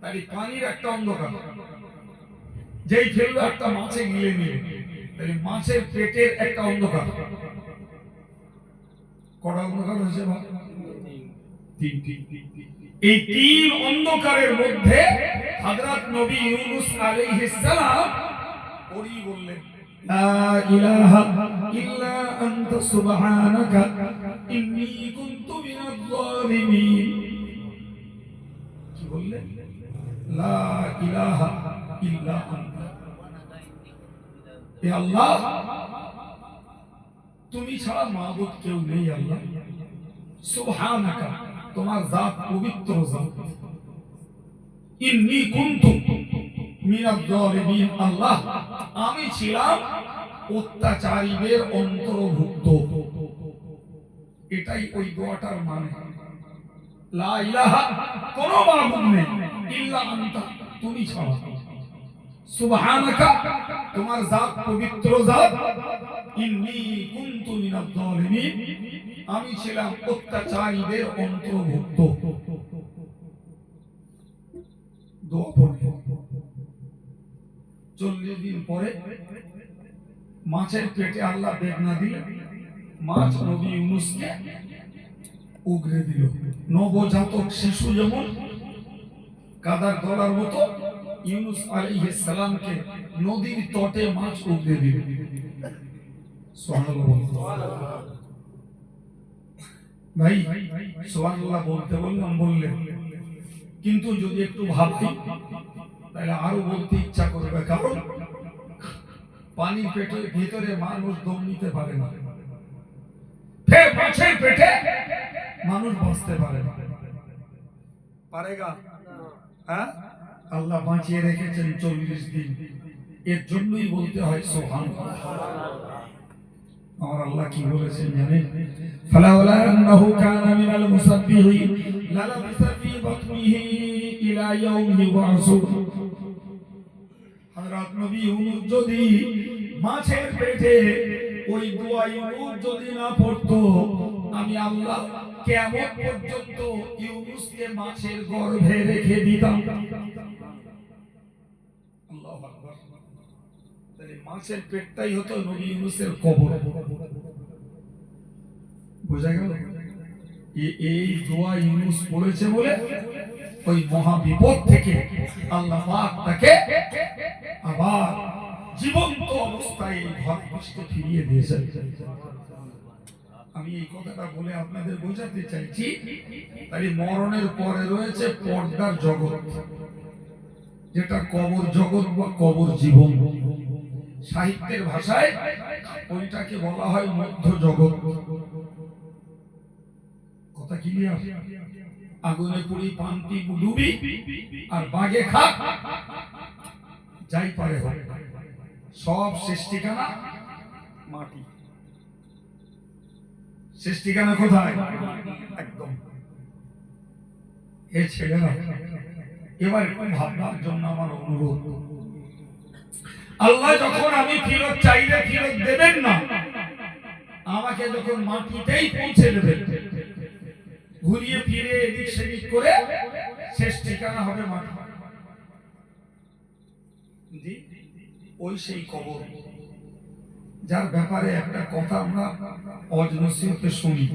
তাই পানির একটা অন্ধকার। যেই ফেললো একটা মাছে গিলে নিয়ে, তাহলে মাছের পেটের একটা অন্ধকার। কটা অন্ধকার হয়েছে? এই 3 অন্ধকারের মধ্যে হযরত নবী ইউনূস আলাইহিস সালাম ওই বললেন লা ইলাহা ইল্লা আনতা সুবহানাকা ইন্নী কুনতু মিনাজ জালিমিন। কি বললেন? লা ইলাহা ইল্লা আনতা, হে আল্লাহ তুমি ছাড়া মাবুদ কেউ নেই। আল্লাহ সুবহানাকা, তোমার জাত পবিত্র জাত। ইন্নী কুনতু মিনাজ জালিমিন, আল্লাহ আমি ছিলাম অত্যাচারীদের অন্তর্ভুক্ত। এটাই ওই দোয়াটার মানে। লা ইলাহা, কোনো মাবুদ নেই, ইল্লা আনতা, তুমি ছাড়া। সুবহানাকা, তোমার জাত পবিত্র জাত। ইন্নী কুনতু মিনাজ জালিমিন, আমি ছিলাম অত্যাচারীদের অন্তর্ভুক্ত। দোয়া পড়ে 40 দিন পরে মাছের পেটে আল্লাহ বেদনা দিলেন। মাছ নবী ইউনূসকে উগরে দিল। নবজাতক শিশু যেমন কাদার গলার মতো, ইউনূস আলাইহিস সালামকে নদীর তটে মাছ উগরে দিল। সুবহানাল্লাহ। ভাই সুবহানাল্লাহ বলতে বললেন, কিন্তু যদি একটু ভাবি তাহলে আরো বলতে ইচ্ছা করবে, কারণ পানির পেটের ভিতরে মানুষ দম নিতে পারে না, ফের মাছের পেটে মানুষ বাঁচতে পারে না। পারেগা? হ্যাঁ, আল্লাহ বাঁচিয়ে রেখেছেন 40 দিন। এর জন্যই বলতে হয় সুবহানাল্লাহ। আমার আল্লাহ কি বলেছেন জানেন? ফালাউলা আন্নাহু কানা মিনাল মুসাব্বিহিন লালাবিসা ফি বাতনিহি ইলা ইয়াউমি ইউবআসুন। হযরত নবী ইউনূস যদি মাছের পেটে ওই দোয়া ইউনূস যদি না পড়তো, আমি আল্লাহ কিয়ামত পর্যন্ত ইউনূসকে মাছের গর্ভে রেখে দিতাম। আল্লাহু আকবার। তাহলে মাছের পেটটাই হতো নবী ইউনূসের কবর। বোঝা গেল? এই দোয়া ইউনূস পড়েছে বলে ওই মহা বিপদ থেকে আল্লাহ পাক তাকে আবার জীবন্ত অবস্থায় ঘর পৃষ্ঠে ফিরিয়ে দিয়েছেন। আমি এই কথাটা বলে আপনাদের বোঝাতে চাইছি, তাই মরণের পরে রয়েছে পর্দার জগৎ, যেটা কবর জগৎ বা কবর জীবন। সাহিত্যের ভাষায় ওইটাকে বলা হয় মধ্য জগৎ। কথা ক্লিয়ার? আগুনে পুড়ি পান্তি ডুবি আর বাগে খা, যাই পারে হোক, সব শেষ ঠিকানা মাটি। শেষ ঠিকানা কোথায়? একদম। এ ছেলেরা এবার একটু ভাবনার জন্য আমার অনুরোধ, আল্লাহ যখন আমি ফিরত চাইলে ফিরত দেবেন না, আমাকে যখন মাটিতেই পৌঁছে দেবেন, ঘুরিয়ে ফিরে এদিক সেদিক করে শেষ ঠিকানা হবে মাটি। ওই সেই কবর, যার ব্যাপারে একটা কথা আমরা অজনসিতে শুনি,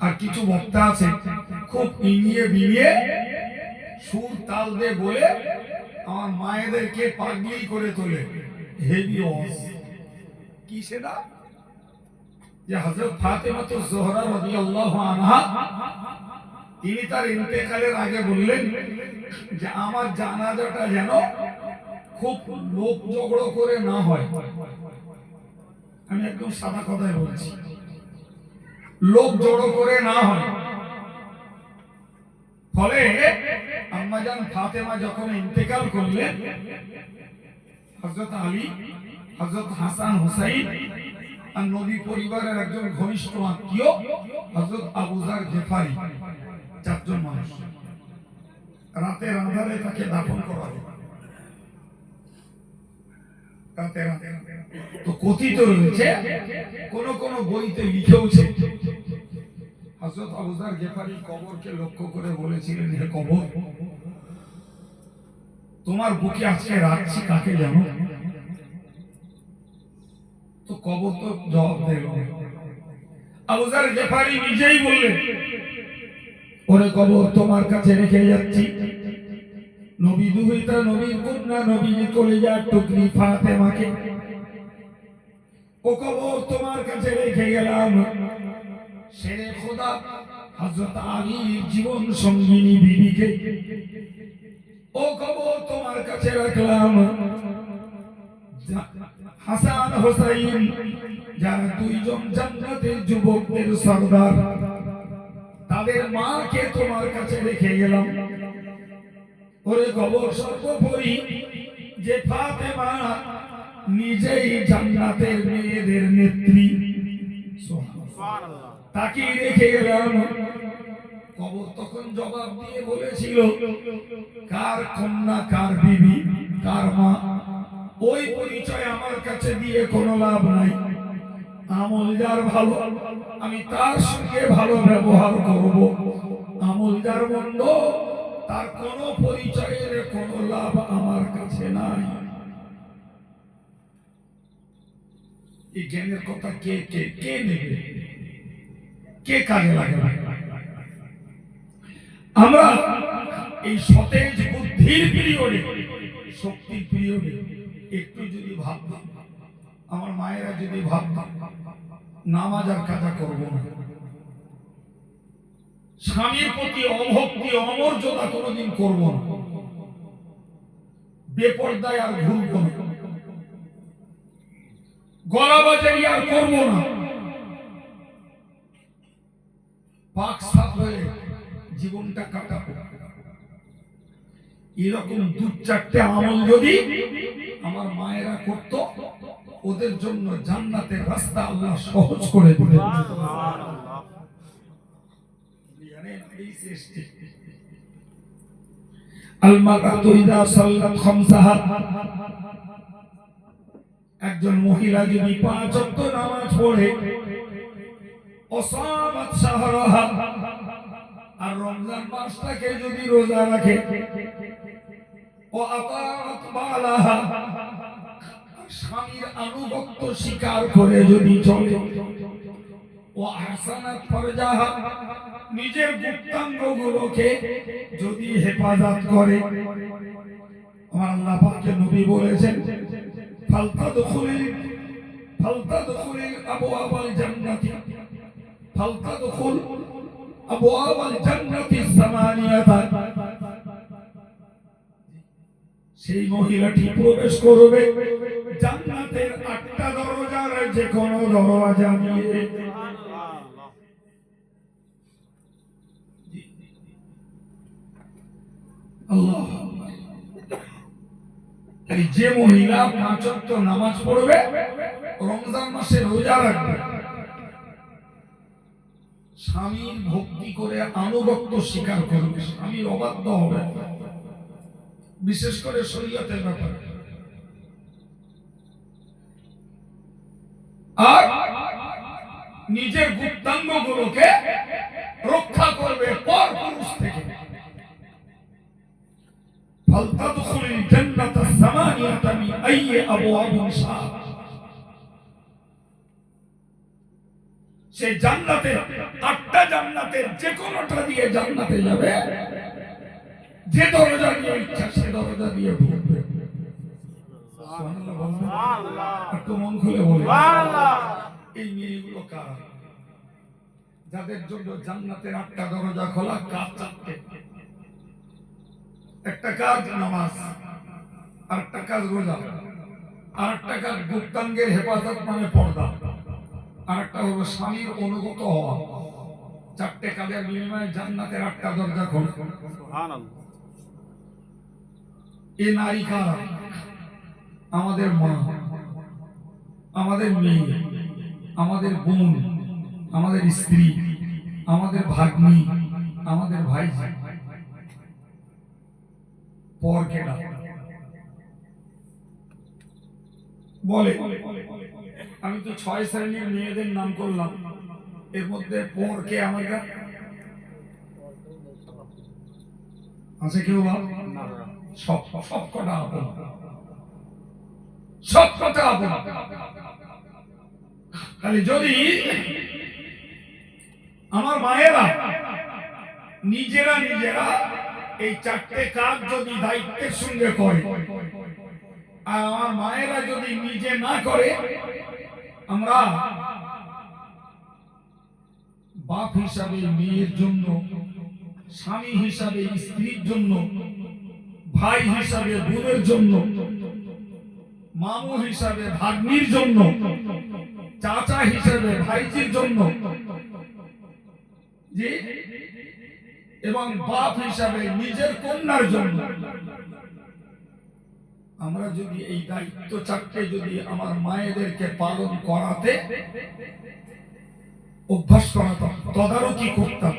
আর কিছু বক্তা আছে খুব ইনিয়ে বিনিয়ে সুর তাল দিয়ে বলে আমার মায়েদেরকে পাগলি করে তোলে। হেভি ওয়াজ কি সেটা? যে হযরত ফাতেমা জোহরা রাদিয়াল্লাহু আনহা তিনি তার ইন্তেকালের আগে বললেন যে আমার জানাজাটা যেন খুব লোক ঝগড়া করে না হয়। আমি একদম সাদা কথায় বলছি, লোক জড়ো করে না হয়। ফলে আম্মাজান ফাতেমা যখন ইন্তেকাল করলেন, হযরত আলী, হযরত হাসান হুসাইন আর নবী পরিবারের একজন ঘনিষ্ঠ আত্মীয় হযরত আবু যার গিফারি, চারজন মানুষ রাতের আঁধারে তাকে দাফন করা হলো। তো কথিত রয়েছে, কোন কোন বইতে লিখেওছে, হযরত আবু যার গিফারি কবরকে লক্ষ্য করে বলেছিলেন, হে কবর, তোমার বুকে আজকে রাখছি কাকে জানো? তো কবর তো জবাব দিল। আবু যার গিফারি নিজেই বললেন, ওরে কবর, তোমার কাছে রেখে যাচ্ছি নবী দুহিতা, নবীর কন্যা, নবীর কলিজার টুকরি ফাতেমাকে। ও কবর, তোমার কাছে রেখে গেলাম শেরে খোদা হযরত আলীর জীবন সঙ্গিনী বিবিকে। ও কবর, তোমার কাছে রাখলাম হাসান হুসাইন, যারা দুইজন জান্নাতের যুবকদের সরদার, তাদের মাকে তোমার কাছে রেখে গেলাম। ওরে কবর, সর্বোপরি যে ফাতেমা নিজেই জান্নাতের মেয়েদের নেত্রী, সুবহানাল্লাহ, তাকে রেখে গেলাম। কবর তখন জবাব দিয়ে বলেছিল, কার কন্যা, কার বিবি, কার মা, ওই পরিচয় আমার কাছে দিয়ে কোনো লাভ নাই। আমল যার ভালো আমি তার সঙ্গে ভালো ব্যবহার করব, আমল যার মন্দ তার কোনো পরিচয়ের কোনো লাভ আমার কাছে নাই। এই জ্ঞানের কথা কে কে কে নেবে, কে কাজে লাগাবে? আমরা এই সতেজ বুদ্ধির পিরিয়ডে, শক্তির পিরিয়ডে একটু যদি ভাবতাম, আমার মায়েরা যদি ভাবতাম নামাজ আর কাজা করব না, স্বামীর প্রতি অভক্তি অমর্যাদা কোনোদিন করব না, বেপরদায় আর ঘুরব না, গলাবাজারি আর করব না, পাক সাফ হয়ে জীবনটা কাটাবো, এরকম দু চারটে আমল যদি আমার মায়েরা করত, ওদের জন্য জান্নাতের রাস্তা আল্লাহ সহজ করে দিবেন। একজন মহিলা যদি 5 ওয়াক্ত নামাজ পড়ে, ওয়াসামাত শাহরাহা, আর রমজান মাসটাকে যদি রোজা রাখে, ও আতাত বালাহা, স্বামীর আনুগত্য স্বীকার করে যদি চলে, ও আহসানাত ফারজাহা, নিজের গুপ্তাঙ্গগুলোকে যদি হেফাজত করে, আমার আল্লাহ পাকের নবী বলেছেন, ফালতাদখুলিল আবওয়াবাল জান্নাতি ফালতাদখুল আবওয়াবাল জান্নাতি সামানিয়াতা, সেই মহিলাটি প্রবেশ করবে জান্নাতের 8টা দরজার যে কোনো দরজা দিয়ে। আল্লাহ, যে মহিলা 5 ওয়াক্ত নামাজ পড়বে, রমজান মাসে রোজা রাখবে, স্বামীর ভক্তি করে আনুগত্য স্বীকার করবে, স্বামীর অবাধ্য হবে, বিশেষ করে শরীয়তের ব্যাপারে, আর নিজের গুপ্তাঙ্গগুলোকে রক্ষা করবে পর পুরুষ থেকে। ফালতাদখুলিল জান্নাতা সামানিয়াতা মিন আইয়ি আবওয়াবিন শাআ, সেই জান্নাতের 8টা জান্নাতের যে কোনোটা দিয়ে জান্নাতে যাবে, যে দরজা দিয়ে ইচ্ছা সে দরজা দিয়ে ঢুকবে। একটু মন খুলে বলে এই মেয়েগুলো কারা? যাদের জন্য জান্নাতের 8টা দরজা খোলা, কাজ 4টে। একটা কাজ নামাজ, আরেকটা কাজ রোজা, আরেকটা কাজ গুপ্তাঙ্গের হেফাজত মানে পর্দা, আরেকটা হলো স্বামীর অনুগত হওয়া। 4টে কাজের বিনিময়ে জান্নাতের 8টা দরজা খোলা। এই নারী কারা? আমাদের মা, আমাদের মেয়ে, আমাদের বোন, আমাদের স্ত্রী, আমাদের ভাগ্নি, আমাদের ভাই। পর কেডা বলে? আমি তো 6 শ্রেণীর মেয়েদের নাম করলাম, এর মধ্যে পর কে আমার আছে কেউ? সব কটা আপন, সব কটা আপন। খালি যদি আমার মায়েরা নিজেরা এই 4টে কাজ যদি দায়িত্বের সঙ্গে করে, আর আমার মায়েরা যদি নিজে না করে, আমরা বাপ হিসাবে মেয়ের জন্য, স্বামী হিসাবে স্ত্রীর জন্য, ভাই হিসাবে বোনের জন্য, মামু হিসাবে ভাগ্নির জন্য, চাচা হিসাবে ভাইজির জন্য, জি, এবং বাপ হিসাবে নিজের কন্যার জন্য, আমরা যদি এই দায়িত্ব 4টে যদি আমার মায়েদেরকে পালন করাতে অভ্যাস করাতাম, তদারকি করতাম,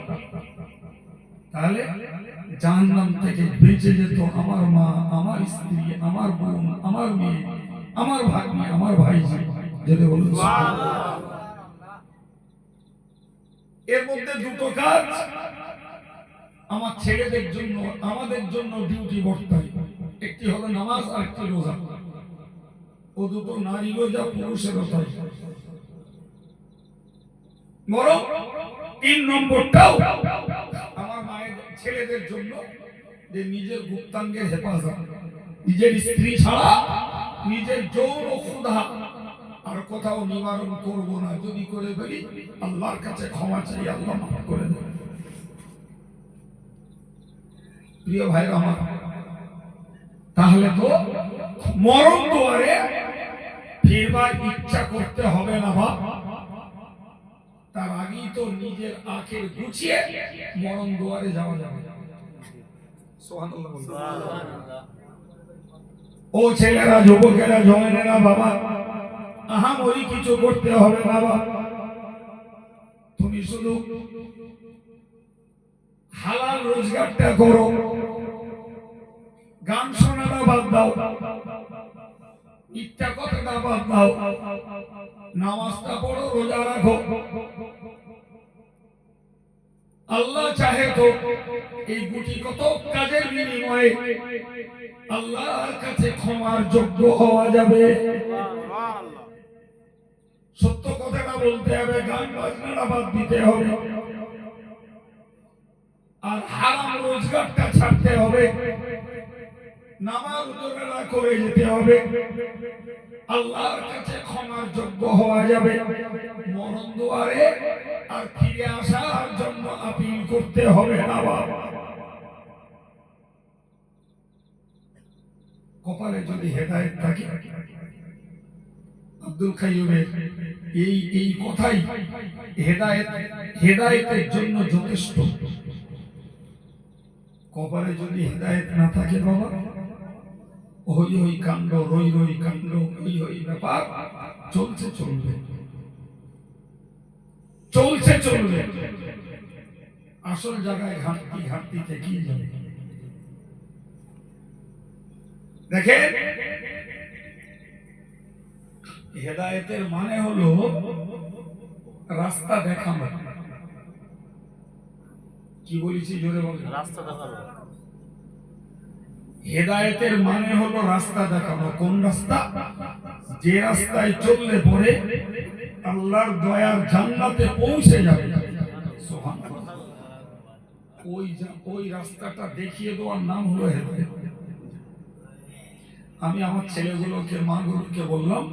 তাহলে জাহান্নাম থেকে বেঁচে যেত আমার মা, আমার স্ত্রী, আমার বোন, আমার মেয়ে, আমার ভাগ্নি, আমার ভাই। যদি বলুন এর মধ্যে 2টো কাজ আমার ছেলেদের জন্য, আমাদের জন্য ডিউটি বর্তায়। একটি হলো নামাজ, আর একটি রোজা। ও দুটো নারী রোজা, পুরুষের রোজা। বরং 3 নম্বরটাও আমার মায়ের ছেলেদের জন্য, যে নিজের গুপ্তাঙ্গের হেফাজত, নিজের স্ত্রী ছাড়া নিজের যৌন ক্ষুধা আর কোথাও নিবারণ করব না। যদি করে ফেলি, আল্লাহর কাছে ক্ষমা চাই, আল্লাহ মাফ করে দেবেন। প্রিয় ভাই আমার, তাহলে তো মরণ দুয়ারে ফিরবার ইচ্ছা করতে হবে না বাপ, তার আগেই তো নিজের আখের গুছিয়ে মরণ দুয়ারে যাওয়া যাবে। ও ছেলেরা, যুবকেরা, জওয়ানেরা, বাবা, আহামরি কিছু করতে হবে না বাবা। তুমি শুধু হালাল রোজগারটা করো, গান শোনাটা বাদ দাও, মিথ্যা কথাটা বাদ দাও, নামাজটা পড়ো, রোজা রাখো। আল্লাহ চাহে তো এই গুটি কত কাজের বিনিময়ে আল্লাহর কাছে ক্ষমার যোগ্য হওয়া যাবে। সত্য কথাটা বলতে হবে, গান বাজনাটা বাদ দিতে হবে, আর হারাম রোজগারটা ছাড়তে হবে। নামাজ রোজা করে যেতে হবে, আল্লাহর কাছে ক্ষমার যোগ্য হওয়া যাবে, মরণ দুয়ারে আর ফিরে আসার জন্য আপিল করতে হবে না বাবা। কপালে যদি হেদায়েত থাকে, আব্দুল কাইয়ুমের এই কথাই হেদায়েতের জন্য যথেষ্ট। কপালে যদি হেদায়েত না থাকে বাবা, হই হই কাণ্ড, রই রই কাণ্ড, হই হই ব্যাপার চলছে চলবে, আসল জায়গায় ঘাটতি থেকেই যাবে। দেখেন, হেদায়েতের মানে হলো রাস্তা দেখানো। কি বলেছি জোরে বলেন? রাস্তা দেখানো। হেদায়েতের মানে হলো রাস্তা দেখানো। কোন রাস্তা? যে রাস্তায় চললে পরে আল্লাহর দয়ার জান্নাতে পৌঁছে যাবে। সুবহানাল্লাহ। ওই রাস্তাটা দেখিয়ে দেওয়ার নাম হলো হেদায়েত। আমি আমার ছেলেগুলোকে, মাগুলোকে বললাম,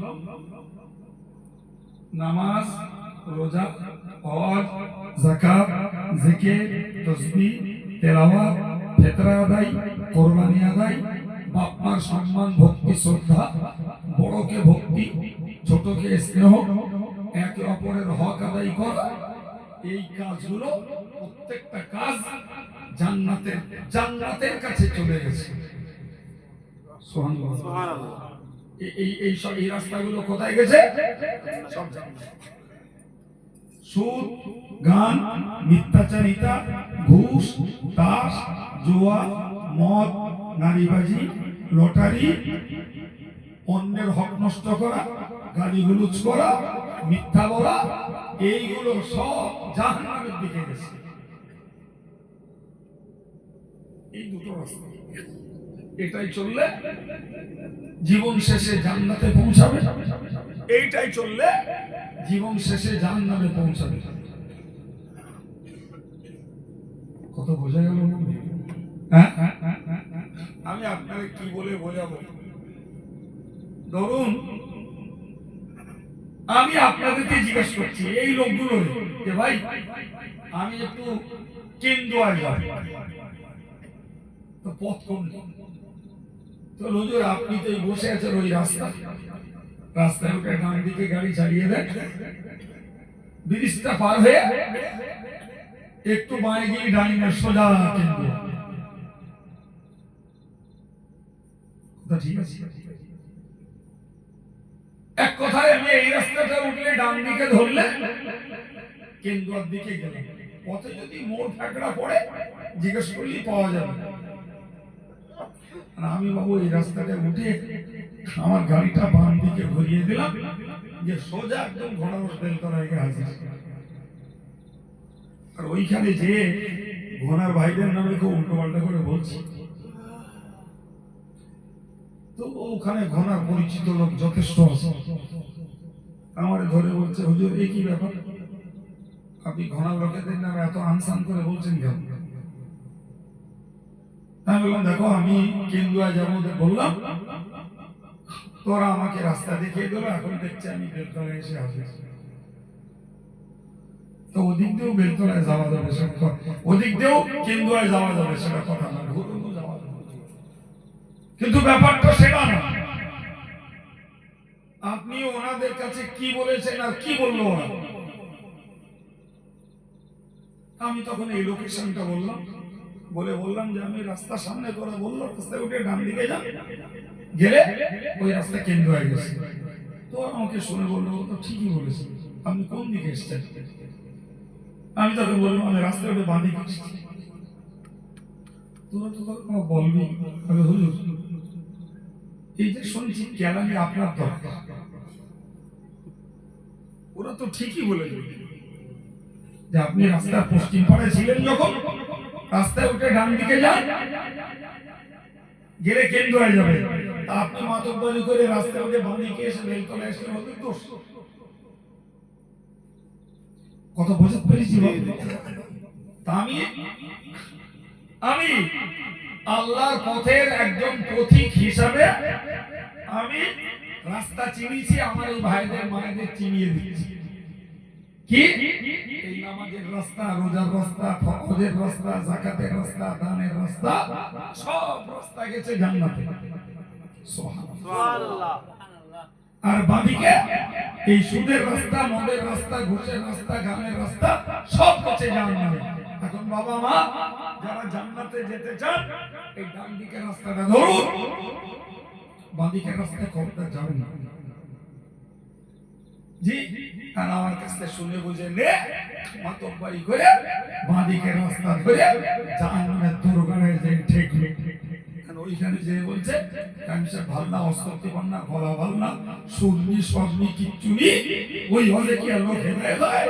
নামাজ, রোজা, হজ, যাকাত, জিকির, তাসবিহ, তেলাওয়াত, ফিতরা আদায়, কুরবানি আদায়, বাপ মার সম্মান, ভক্তি, শ্রদ্ধা, বড়কে ভক্তি, ছোটকে স্নেহ, একে অপরের হক আদায় করা, এই কাজগুলো প্রত্যেকটা কাজ জান্নাতের কাছে চলে গেছে। সুবহানাল্লাহ। এই রাস্তাগুলো কোথায় গেছে? সব সুদ, গান, মিথ্যাচারিতা, ঘুষ, তাস, জুয়া, মদ, নারীবাজি, লটারি, অন্যের হক নষ্ট করা, গালিগুলোজ করা, মিথ্যা বলা, এইগুলো সব জাহান্নামের দিকে গেছে। এই দুটো রাস্তা, এটাই চললে জীবন শেষে জান্নাতে পৌঁছাবে, এইটাই চললে জীবন শেষে জাহান্নামে পৌঁছাবে। কত বোঝা গেল? আমি আপনাকে কি বলে বোঝাবো? ধরুন, আমি আপনাদেরকে জিজ্ঞেস করছি, এই লোকগুলো যে ভাই আমি একটু কেন্দুয়ায় যাব, তো পথ কোন? তো হুজুর আপনি তো বসে আছেন ওই রাস্তায় উঠে ডান দিকে গাড়ি চালিয়ে দেন, ব্রিজটা পার হয়ে একটু বাঁয়ে গিয়ে ডাইনে সোজা কিন্তু। ঠিক আছে, এক কথায় আমি এই রাস্তাটা উঠলে ডান দিকে ধরলে কেন্দুয়ার দিকে গেলাম। পথে যদি মোড় ফাঁকড়া পড়ে জিজ্ঞেস করলেই পাওয়া যাবে। আমি বাবু এই রাস্তাটা উঠে আমার গাড়িটা বাম দিকে ঘুরিয়ে দিলাম, যে সোজা একদম ঘোড়ার বেলতলায় গিয়ে হাজির। আর ওইখানে যে ঘোড়ার ভাইদের নামে খুব উল্টো পাল্টা করে বলছি, তো ওখানে ঘোড়ার পরিচিত লোক যথেষ্ট আছে। আমার ধরে বলছে, হুজুর এই কি ব্যাপার, আপনি ঘোড়ার লোকেদের নামে এত আনসান করে বলছেন কেন? আমি বললাম, দেখো আমি কেন্দুয়ায় যাবো বললাম, তোরা আমাকে রাস্তা দেখিয়ে দিল, এখন দেখছি আমি বেলতলায় এসে হাজির। তো ওদিক দিয়েও বেলতলায় যাওয়া যাবে, ওদিক দিয়েও কেন্দুয়ায় যাওয়া যাবে, সেটা কথা না, ঘুরুন যাওয়া যাবে। কিন্তু ব্যাপারটা সেটা না। আপনি ওনাদের কাছে কি বলেছেন আর কি বললো ওরা? আমি তখন এই লোকেশনটা বললাম, বললাম যে আমি রাস্তার সামনে, তোরা বললো রাস্তায় উঠে ডান দিকে যান, গেলে ওই রাস্তা কেন্দ্র হয়ে গেছে। তো আমাকে শুনে বললো, তো ঠিকই বলেছে, আপনি কোন দিকে এসছেন? আমি তাকে বললাম, আমি রাস্তায় উঠে বাঁ দিকে এসেছি। তোরা তো বলবি, হুজুর এই যে শুনছি কেলানি আপনার দরকার। ওরা তো ঠিকই বলে যে আপনি রাস্তার পশ্চিম পাড়ে ছিলেন, যখন রাস্তায় উঠে ডান দিকে যান, গেলে কেন্দ্র হয়ে যাবে। তা আপনি মাতব্বরি করে রাস্তায় উঠে বাঁ দিকে এসে বেলতলা এসে হতে দোষ। কত বোঝাতে পেরেছি? তা আমি আল্লাহর পথের একজন পথিক হিসাবে আমি রাস্তা চিনিয়েছি, আমার এই ভাইদের মায়েদের চিনিয়ে দিচ্ছি। কি এই নামাজের রাস্তা, রোজার রাস্তা, ফরজের রাস্তা, যাকাতের রাস্তা, দানের রাস্তা, সব রাস্তা গেছে জান্নাতে। সুবহানাল্লাহ। আর বাদিকে এই সুদের রাস্তা, মদের রাস্তা, ঘুষের রাস্তা, গানের রাস্তা, সব গেছে জাহান্নামে। এখন বাবা মা যারা জান্নাতে যেতে চান, এই ডান দিকের রাস্তাটা ধরুন, বাদিকের রাস্তায় খবরদার যাবেন না। জি, আর আমার কাছে শুনে বুঝে নে মাতব্বরি করে বাঁদিকের রাস্তা ধরে জাহান্নামের দোরগোড়ায় যে ঠেকবে। কারণ ওইখানে যে বলছে কামিসা ভাল না, অস্ত্রটি ভাল না, গলা ভাল না, সুরনি সবনি কিচ্ছু নেই, ওই হলে কি আর লোক হেদায় হয়?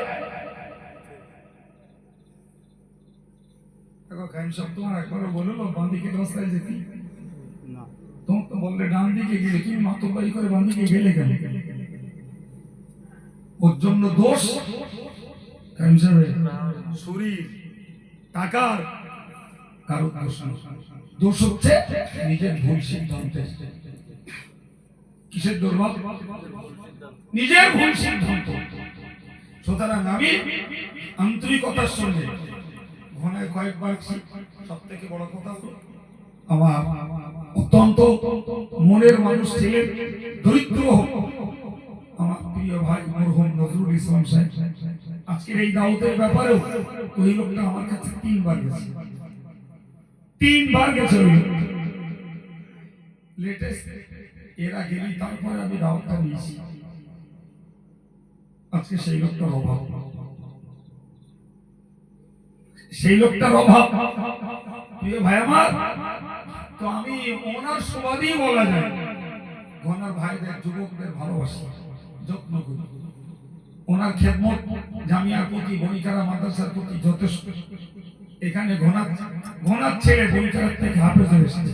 দেখো কামিসা তোমার একবারও বললো বাঁদিকের রাস্তায় যেতে না, তোমার তো বললে ডান দিকে গেলে, তুমি মাতব্বরি করে বাঁদিকে গেলে কেন? ওর জন্য দোষ শরীর, টাকার, কারো দোষ হচ্ছে নিজের ভুল সিদ্ধান্তে। কিসের দুর্বল? নিজের ভুল সিদ্ধান্ত। সুতরাং আমি আন্তরিকতার সঙ্গে ঘনায় কয়েকবার, সব থেকে বড় কথা আমার অত্যন্ত মনের মানুষ ছিলেন, দরিদ্র আমার প্রিয় ভাই মরহুম নজরুল ইসলাম সাহেব। আজকের এই দাওয়াতের ব্যাপারেও ওই লোকটা আমার কাছে তিনবার গেছে, ওই লেটেস্ট এরা গেলি, তারপরে আমি দাওয়াতটা নিয়েছি। আজকে সেই লোকটার অভাব, প্রিয় ভাই আমার। তো আমি ওনার সুবাদেই বলা যায় ঘনার ভাইদের, যুবকদের ভালোবাসি, যত্ন করি। ওনার খেদমত জামিয়ার প্রতি, বনিকারা মাদ্রাসার প্রতি যথেষ্ট। এখানে ঘনার ছেলে বনিকার থেকে হাফেজ এসেছে।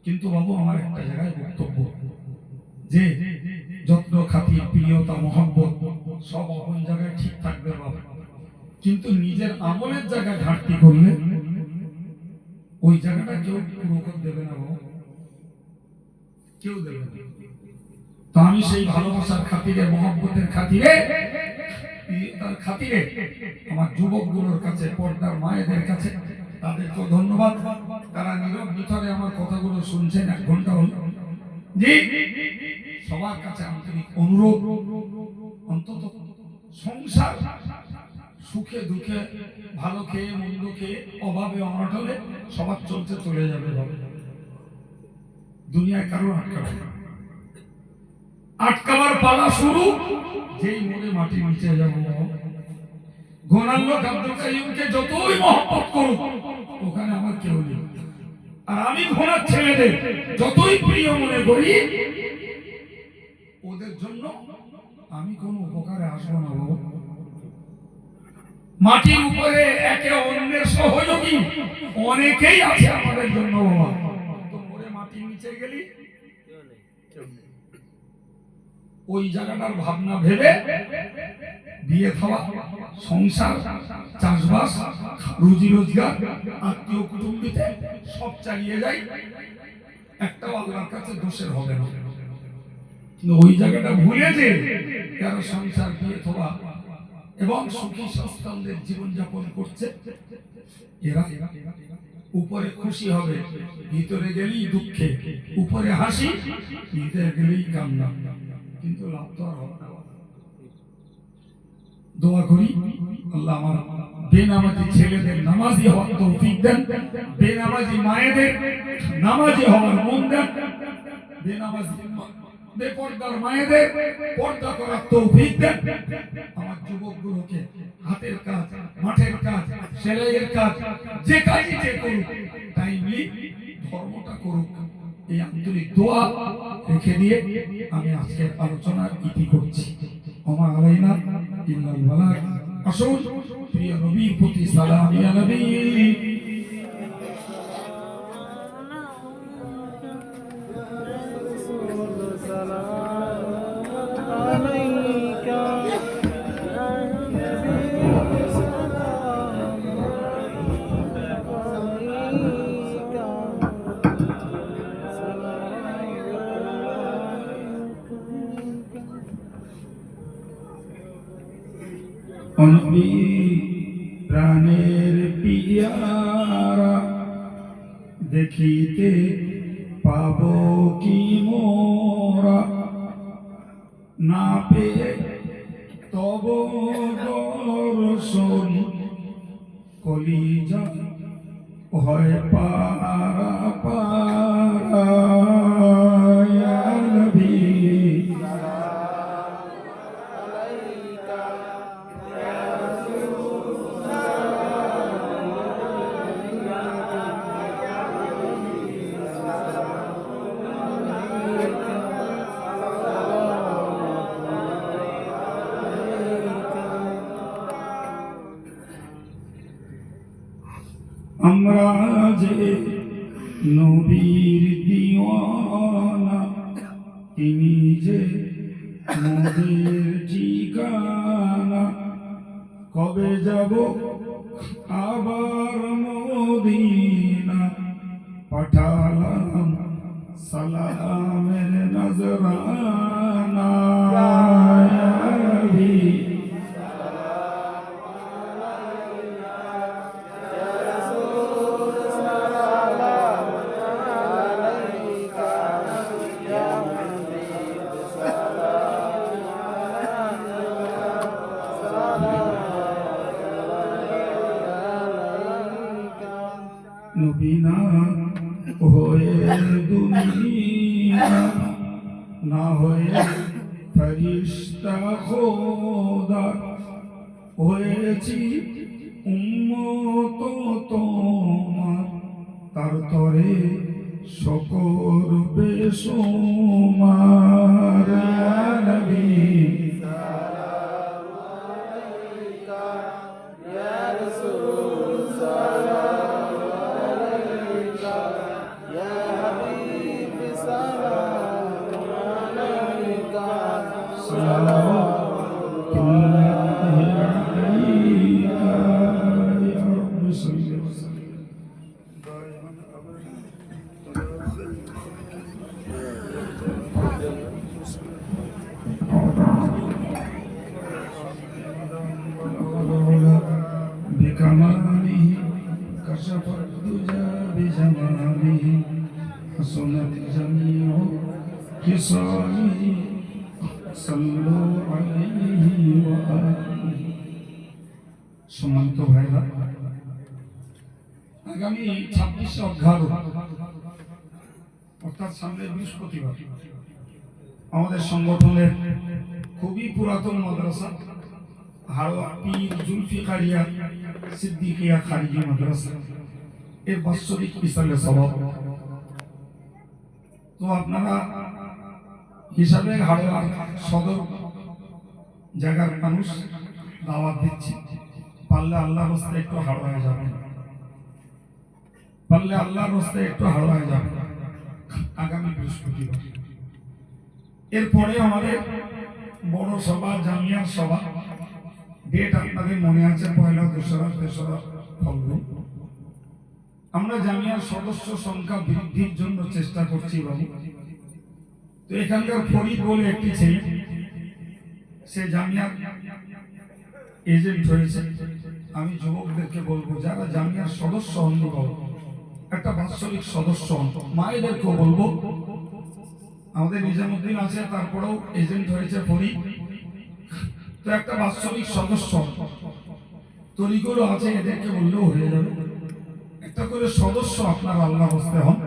কিন্তু বাবু আমার একটা জায়গায় বক্তব্য যে যত্ন, খাতির, প্রিয়তা, মহব্বত সব আপন জায়গায় ঠিক থাকবে বাবা, কিন্তু নিজের আমলের জায়গায় ঘাটতি করলে ওই জায়গাটা কেউ পুরো করে দেবে না বাবা, কেউ দেবে না। তো আমি সেই ভালোবাসার খাতিরে, মহব্বতের খাতিরে, তার খাতিরে আমার যুবকগুলোর কাছে, পর্দার মায়েদের কাছে তাদেরকে ধন্যবাদ। তারা নীরব নিথরে আমার কথাগুলো শুনছেন, 1 ঘন্টা হল। জি, সবার কাছে আন্তরিক অনুরোধ, অন্তত সংসার সুখে দুঃখে, ভালো খেয়ে মন্দ খেয়ে, অভাবে অনটনে সবার চলতে চলে যাবে। দুনিয়ায় কারো আটকাবার পালা শুরু, যেই মনে মাটি নিচে যাবো। গোনার লোক আব্দুল কাইয়ুমকে যতই মহব্বত করুক, ওখানে আমার কেউ নেই। আর আমি ঘোড়ার ছেলেদের যতই প্রিয় মনে করি, ওদের জন্য আমি কোনো উপকারে আসবো না বাবা। মাটির উপরে একে অন্যের সহযোগী অনেকেই আছে আমাদের জন্য বাবা। তো পরে মাটির নিচে গেলি ওই জায়গাটার ভাবনা ভেবে বিয়ে খাওয়া, সংসার, চাষবাস, রুজি রোজগার, আত্মীয় কুটুম্বিতে সব চালিয়ে যাই, একটাও আল্লাহর কাছে দোষের হবে না। কিন্তু ওই জায়গাটা ভুলে যে কারো সংসার, বিয়ে খাওয়া এবং সুখী স্বাচ্ছন্দ্যের জীবনযাপন করছে, এরা উপরে খুশি হবে, ভিতরে গেলেই দুঃখে, উপরে হাসি, ভিতরে গেলেই কান্না, কিন্তু লাভ তো আর হবে না। দোয়া করি আল্লাহ আমার বেনামাজি ছেলেদের নামাজি হওয়ার তৌফিক দেন, বেনামাজি মায়েদের নামাজি হওয়ার মন দেন, বেনামাজি বেপরদার মায়েদের পর্দা করার তৌফিক দেন। আমার যুবকগুলোকে হাতের কাজ, মাঠের কাজ, সেলাইয়ের কাজ, যে কাজই যে করুক, টাইমলি ধর্মটা করুক, এই আন্তরিক দোয়া রেখে দিয়ে আমি আজকের আলোচনার ইতি করছি। ওমা আলাইনা ইল্লাল বালাগ। আসুন প্রিয় নবীর প্রতি সালাম, ইয়া নবী। নবী প্রাণের পিয়ারা দেখিতে পাব কি মোরা না পেয়ে তব দর্শন কলিজা হয় পারা পারা ইয়া নবী আমরা যে নবীর দিওয়ানা তিনি যে মোদের ঠিকানা কবে যাব আবার মদিনা পাঠালাম সালামের নজরানা নবীনা হয়ে দুনিয়া না হয়ে ফরিশতা খোদা হয়েছি উম্মত তোমার তার তরে শকর বেসুমার ইয়া নবী بكماله كشف الدجى بجماله حسنت جميع خصاله صلوا عليه وآله সম্মানিত ভাইরা আগামী 26/11 অর্থাৎ সামনে বৃহস্পতিবার আমাদের সংগঠনের খুবই পুরাতন মাদ্রাসা হাওড়া পীর জুলফিকারিয়া সিদ্দিকিয়া খারিজি মাদ্রাসা এর বাৎসরিক ইসালে সওয়াব তো আপনারা হিসাবে হাওড়া সদর জায়গার মানুষ দাওয়াত দিচ্ছি পারলে আল্লাহর রাস্তায় একটু হাওড়ায় যাবেন পারলে আল্লাহর রাস্তায় একটু হাওড়ায় যাবেন আগামী বৃহস্পতিবার এরপরে আমাদের বড় সভা জামিয়ার সভা ডেট আপনাদের মনে আছে 1লা 2রা 3রা ফাল্গুন আমরা জামিয়ার সদস্য সংখ্যা বৃদ্ধির জন্য চেষ্টা করছি বাবু তো এখানকার ফরিদ বলে একটি ছেলে সে জামিয়ার এজেন্ট হয়েছে আমি যুবকদেরকে বলবো যারা জামিয়ার সদস্য হননি বাবু একটা বাৎসরিক সদস্য হন মায়েদেরকেও বলবো আমাদের নিজামুদ্দিন আছে তারপরেও এজেন্ট হয়েছে ফরিদ তো একটা বাৎসরিক সদস্য তরিগুলো আছে এদেরকে বললেও হয়ে যাবে একটা করে সদস্য আপনার আল্লাহ হস্তে হন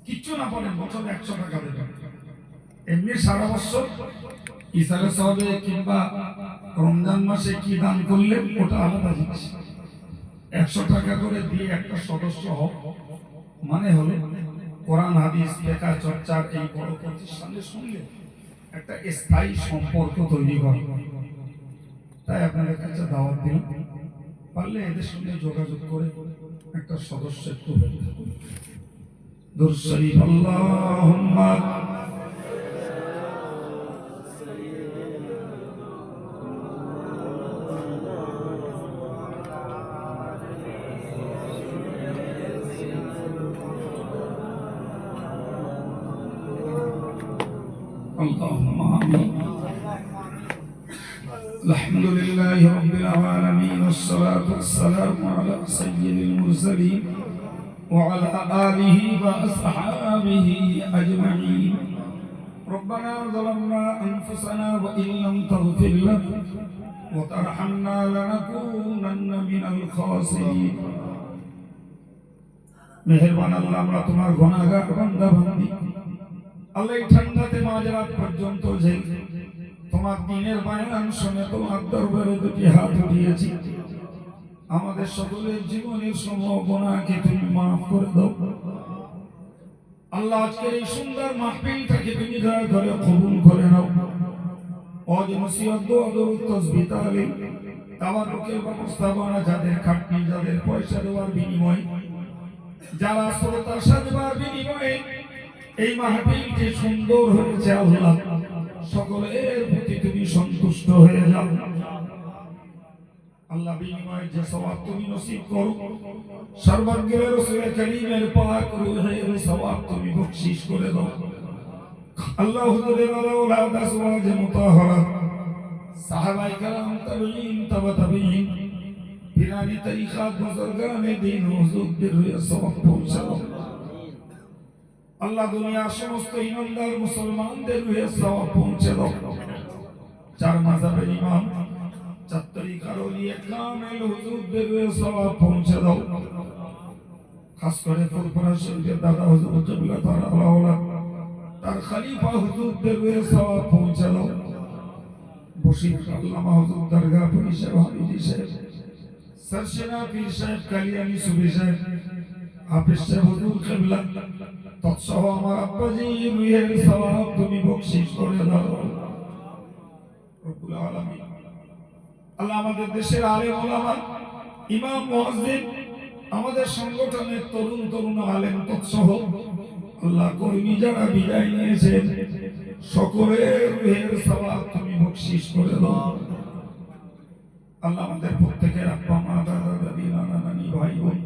কিচ্ছু না পারেন বছরে 100 টাকা দেবেন এমনি সারা বছর ইসালে সবে কিংবা রমজান মাসে কি দান করলে ওটা আলাদা জিনিস 100 টাকা করে দিয়ে একটা সদস্য হোক মানে হলো কোরআন হাদিস লেখা চর্চার এই বড় প্রতিষ্ঠানের সঙ্গে একটা স্থায়ী সম্পর্ক তৈরি করে তাই আপনাদের কাছে দাওয়াত দিন পারলে এদের সঙ্গে যোগাযোগ করে একটা সদস্য একটু দুরূদ শরীফ আল্লাহুম্মা اللهم آمين الحمد لله رب العالمين والصلاة والسلام على سيد المرسلين وعلى آله وأصحابه أجمعين. ربنا ظلمنا أنفسنا وإن لم تغفر لنا وترحمنا لنكونن من الخاسرين. মেহেরবান আল্লাহ, আমরা তোমার গুনাহগার বান্দা বান্দি। আল্লাহ এই ঠান্ডাতে মাঝরাত পর্যন্ত যে তোমার দিনের বায়ান শুনে তোমার দরবারে দুটি হাত উঠিয়েছি, আমাদের সকলের জীবনের সমস্ত গুনাহকে তুমি মাফ করে দাও আল্লাহ। আজকের এই সুন্দর মাহফিলটাকে তুমি দয়া করে কবুল করে নাও। ওয়াজ নসিহত দোয়া দরুদ তাসবিহ তাহলিল তাওয়ারুকের ব্যবস্থাপনা, যাদের খাটনি, যাদের পয়সা দেওয়ার বিনিময়ে, যারা শ্রোতা সাজবার বিনিময়ে এই মাহফিলটি সুন্দর হয়েছে, আল্লাহ সকলের প্রতি তুমি সন্তুষ্ট হয়ে যাও আল্লাহ। বিনিময়ে যে সওয়াব তুমি নসিব করো, সর্বজ্ঞের রাসূল কারীমের পাক রূহের সওয়াব তুমি বখশিশ করে দাও আল্লাহ। হুজুরের আওলাদ আসওয়াজ মুতাহহারা, সাহাবায়ে কেরাম, তাবেঈন, তাবা তাবেঈন, পিরানি তরিকাত, বুজুর্গানে দ্বীন, হুজুরদের রূহে সওয়াব পৌঁছে দাও আল্লাহ। দুনিয়ার সমস্ত ইমানদার মুসলমানদের রূহে সওয়াব পৌঁছে দাও। চার মাযহাবের ইমাম, চার তরিকার ওলিয়ে কামেল হুজুরদের রূহে সওয়াব পৌঁছে দাও। খাস করে ফুরফুরা শরীফের দাদা হুজুর জবিল্লাহ তাআলা আলাউলা, তার খলিফা হুজুরদের রূহে সওয়াব পৌঁছে দাও। বশির আল্লামা হুজুর দরগাহ পরিষদ হামিদি সাহেব, সরসেনা পীর সাহেব, কালিয়ানী সুফি সাহেব, হাফেজ সাহেব হুজুর কিবলা তৎসহ আমার আব্বাজি রূহের সওয়াব তুমি বখশিশ করে দাও রব্বুল আলামিন। আল্লাহ আমাদের দেশের আলেম ওলামা, ইমাম, মুয়াজ্জিন, আমাদের সংগঠনের তরুণ তরুণ আলেম তৎসহ আল্লাহ কর্মী যারা বিদায় নিয়েছেন, সকলের রূহের সওয়াব তুমি বখশিশ করে দাও আল্লাহ। আমাদের প্রত্যেকের আব্বা মা, দাদা দাদি, নানা নানি, ভাই বোন,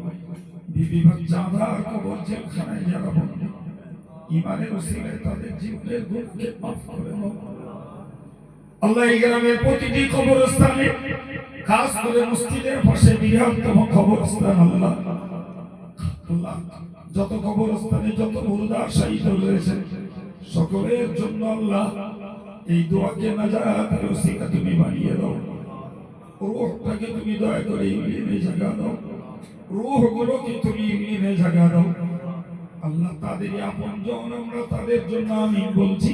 বিবি বাচ্চা, কবর জেলখানায় যারা বন্দী, ঈমানের ওসিলায় তাদের জীবনের গুনাহকে মাফ করে দাও আল্লাহ। এই গ্রামের প্রতিটি কবরস্থানে, খাস করে মসজিদের পাশে বৃহত্তম কবরস্থান আল্লাহ, যত কবরস্থানে যত মুর্দা শহীদ রয়েছে সকলের জন্য আল্লাহ এই দোয়াকে নাজাতের ওসিলা তুমি বানিয়ে দাও। রূহটাকে তুমি দয়া করে ইমানে জাগা দাও, রূহগুলোকে তুমি ইমানে জাগা দাও আল্লাহ। তাদের আপনজন, আমরা তাদের জন্য আমিন বলছি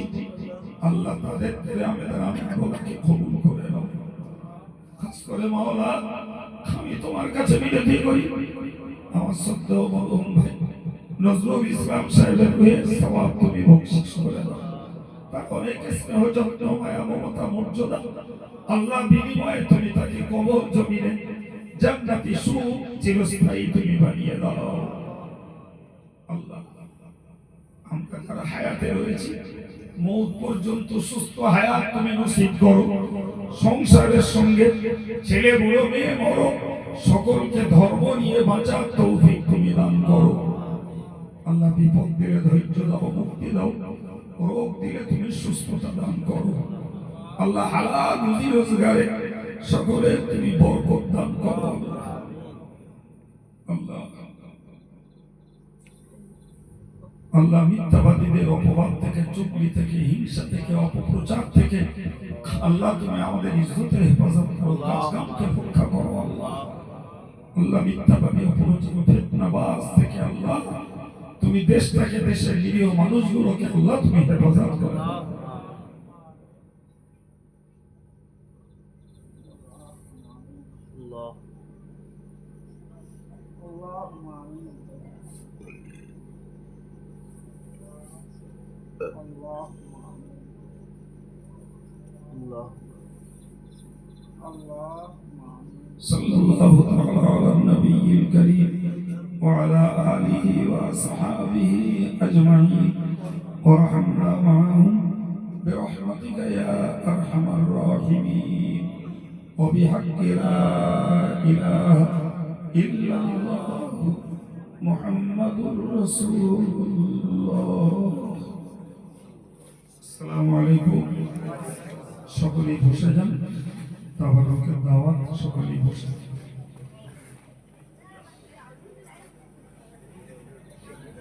আল্লাহ। তাদের আমাদের আমলকে কবুল করে নাও। খাস করে মাওলা, আমি তোমার কাছে বিনতি করি, আমার সদ্য মরহুম ভাই নজরুল ইসলাম সাহেবের রূহের সওয়াব তুমি বখশিশ করে দাও। তার অনেক স্নেহ, যত্ন, মায়া, মমতা, মর্যাদা আল্লাহ, বিনিময়ে তুমি তাকে কবর জমিনে জান্নাতি সুখ চিরস্থায়ী তুমি বানিয়ে দাও আল্লাহ। আমরা যারা হায়াতে রয়েছি, মৌত পর্যন্ত সুস্থ হায়াত তুমি নসিব করো। সংসারের সঙ্গে ছেলে, বুড়ো, মেয়ে, বড় সকলকে ধর্ম নিয়ে বাঁচার তৌফিক তুমি দান করো আল্লাহ। বিপদ দিলে ধৈর্য দাও, মুক্তি দাও। রোগ দিলে তুমি সুস্থতা দান করো আল্লাহ। হালাল রুজি রোজগারে সকলের তুমি বরকত দান করো আল্লাহ। আল্লাহ মিথ্যাবাদীদের অপবাদ থেকে, চুগলি থেকে, হিংসা থেকে, অপপ্রচার থেকে আল্লাহ তুমি আমাদের ইজ্জতের হেফাজত করো, কাজ কামকে রক্ষা করো আল্লাহ। আল্লাহ মিথ্যাবাদী, অপপ্রচার, ফিতনাবাজ থেকে আল্লাহ তুমি দেশটাকে, দেশের নিরীহ মানুষগুলোকে আল্লাহ তুমি হেফাজত করো সাল্লাল্লাহু তাআলা আলা নবিয়্যিল কারীম ওয়া আলা আলিহি ওয়া আসহাবিহি আজমাইন ওয়া রাহমানা মাআহুম বিরহমাতিকা ইয়া আরহামার রাহিমিন ওয়া বিহাক্কি লা ইলাহা ইল্লাল্লাহ মুহাম্মাদুর রাসূলুল্লাহ। আসসালামু আলাইকুম। সকলেই বসে যান। তাবারুকের দাওয়াত, সকলেই বসে।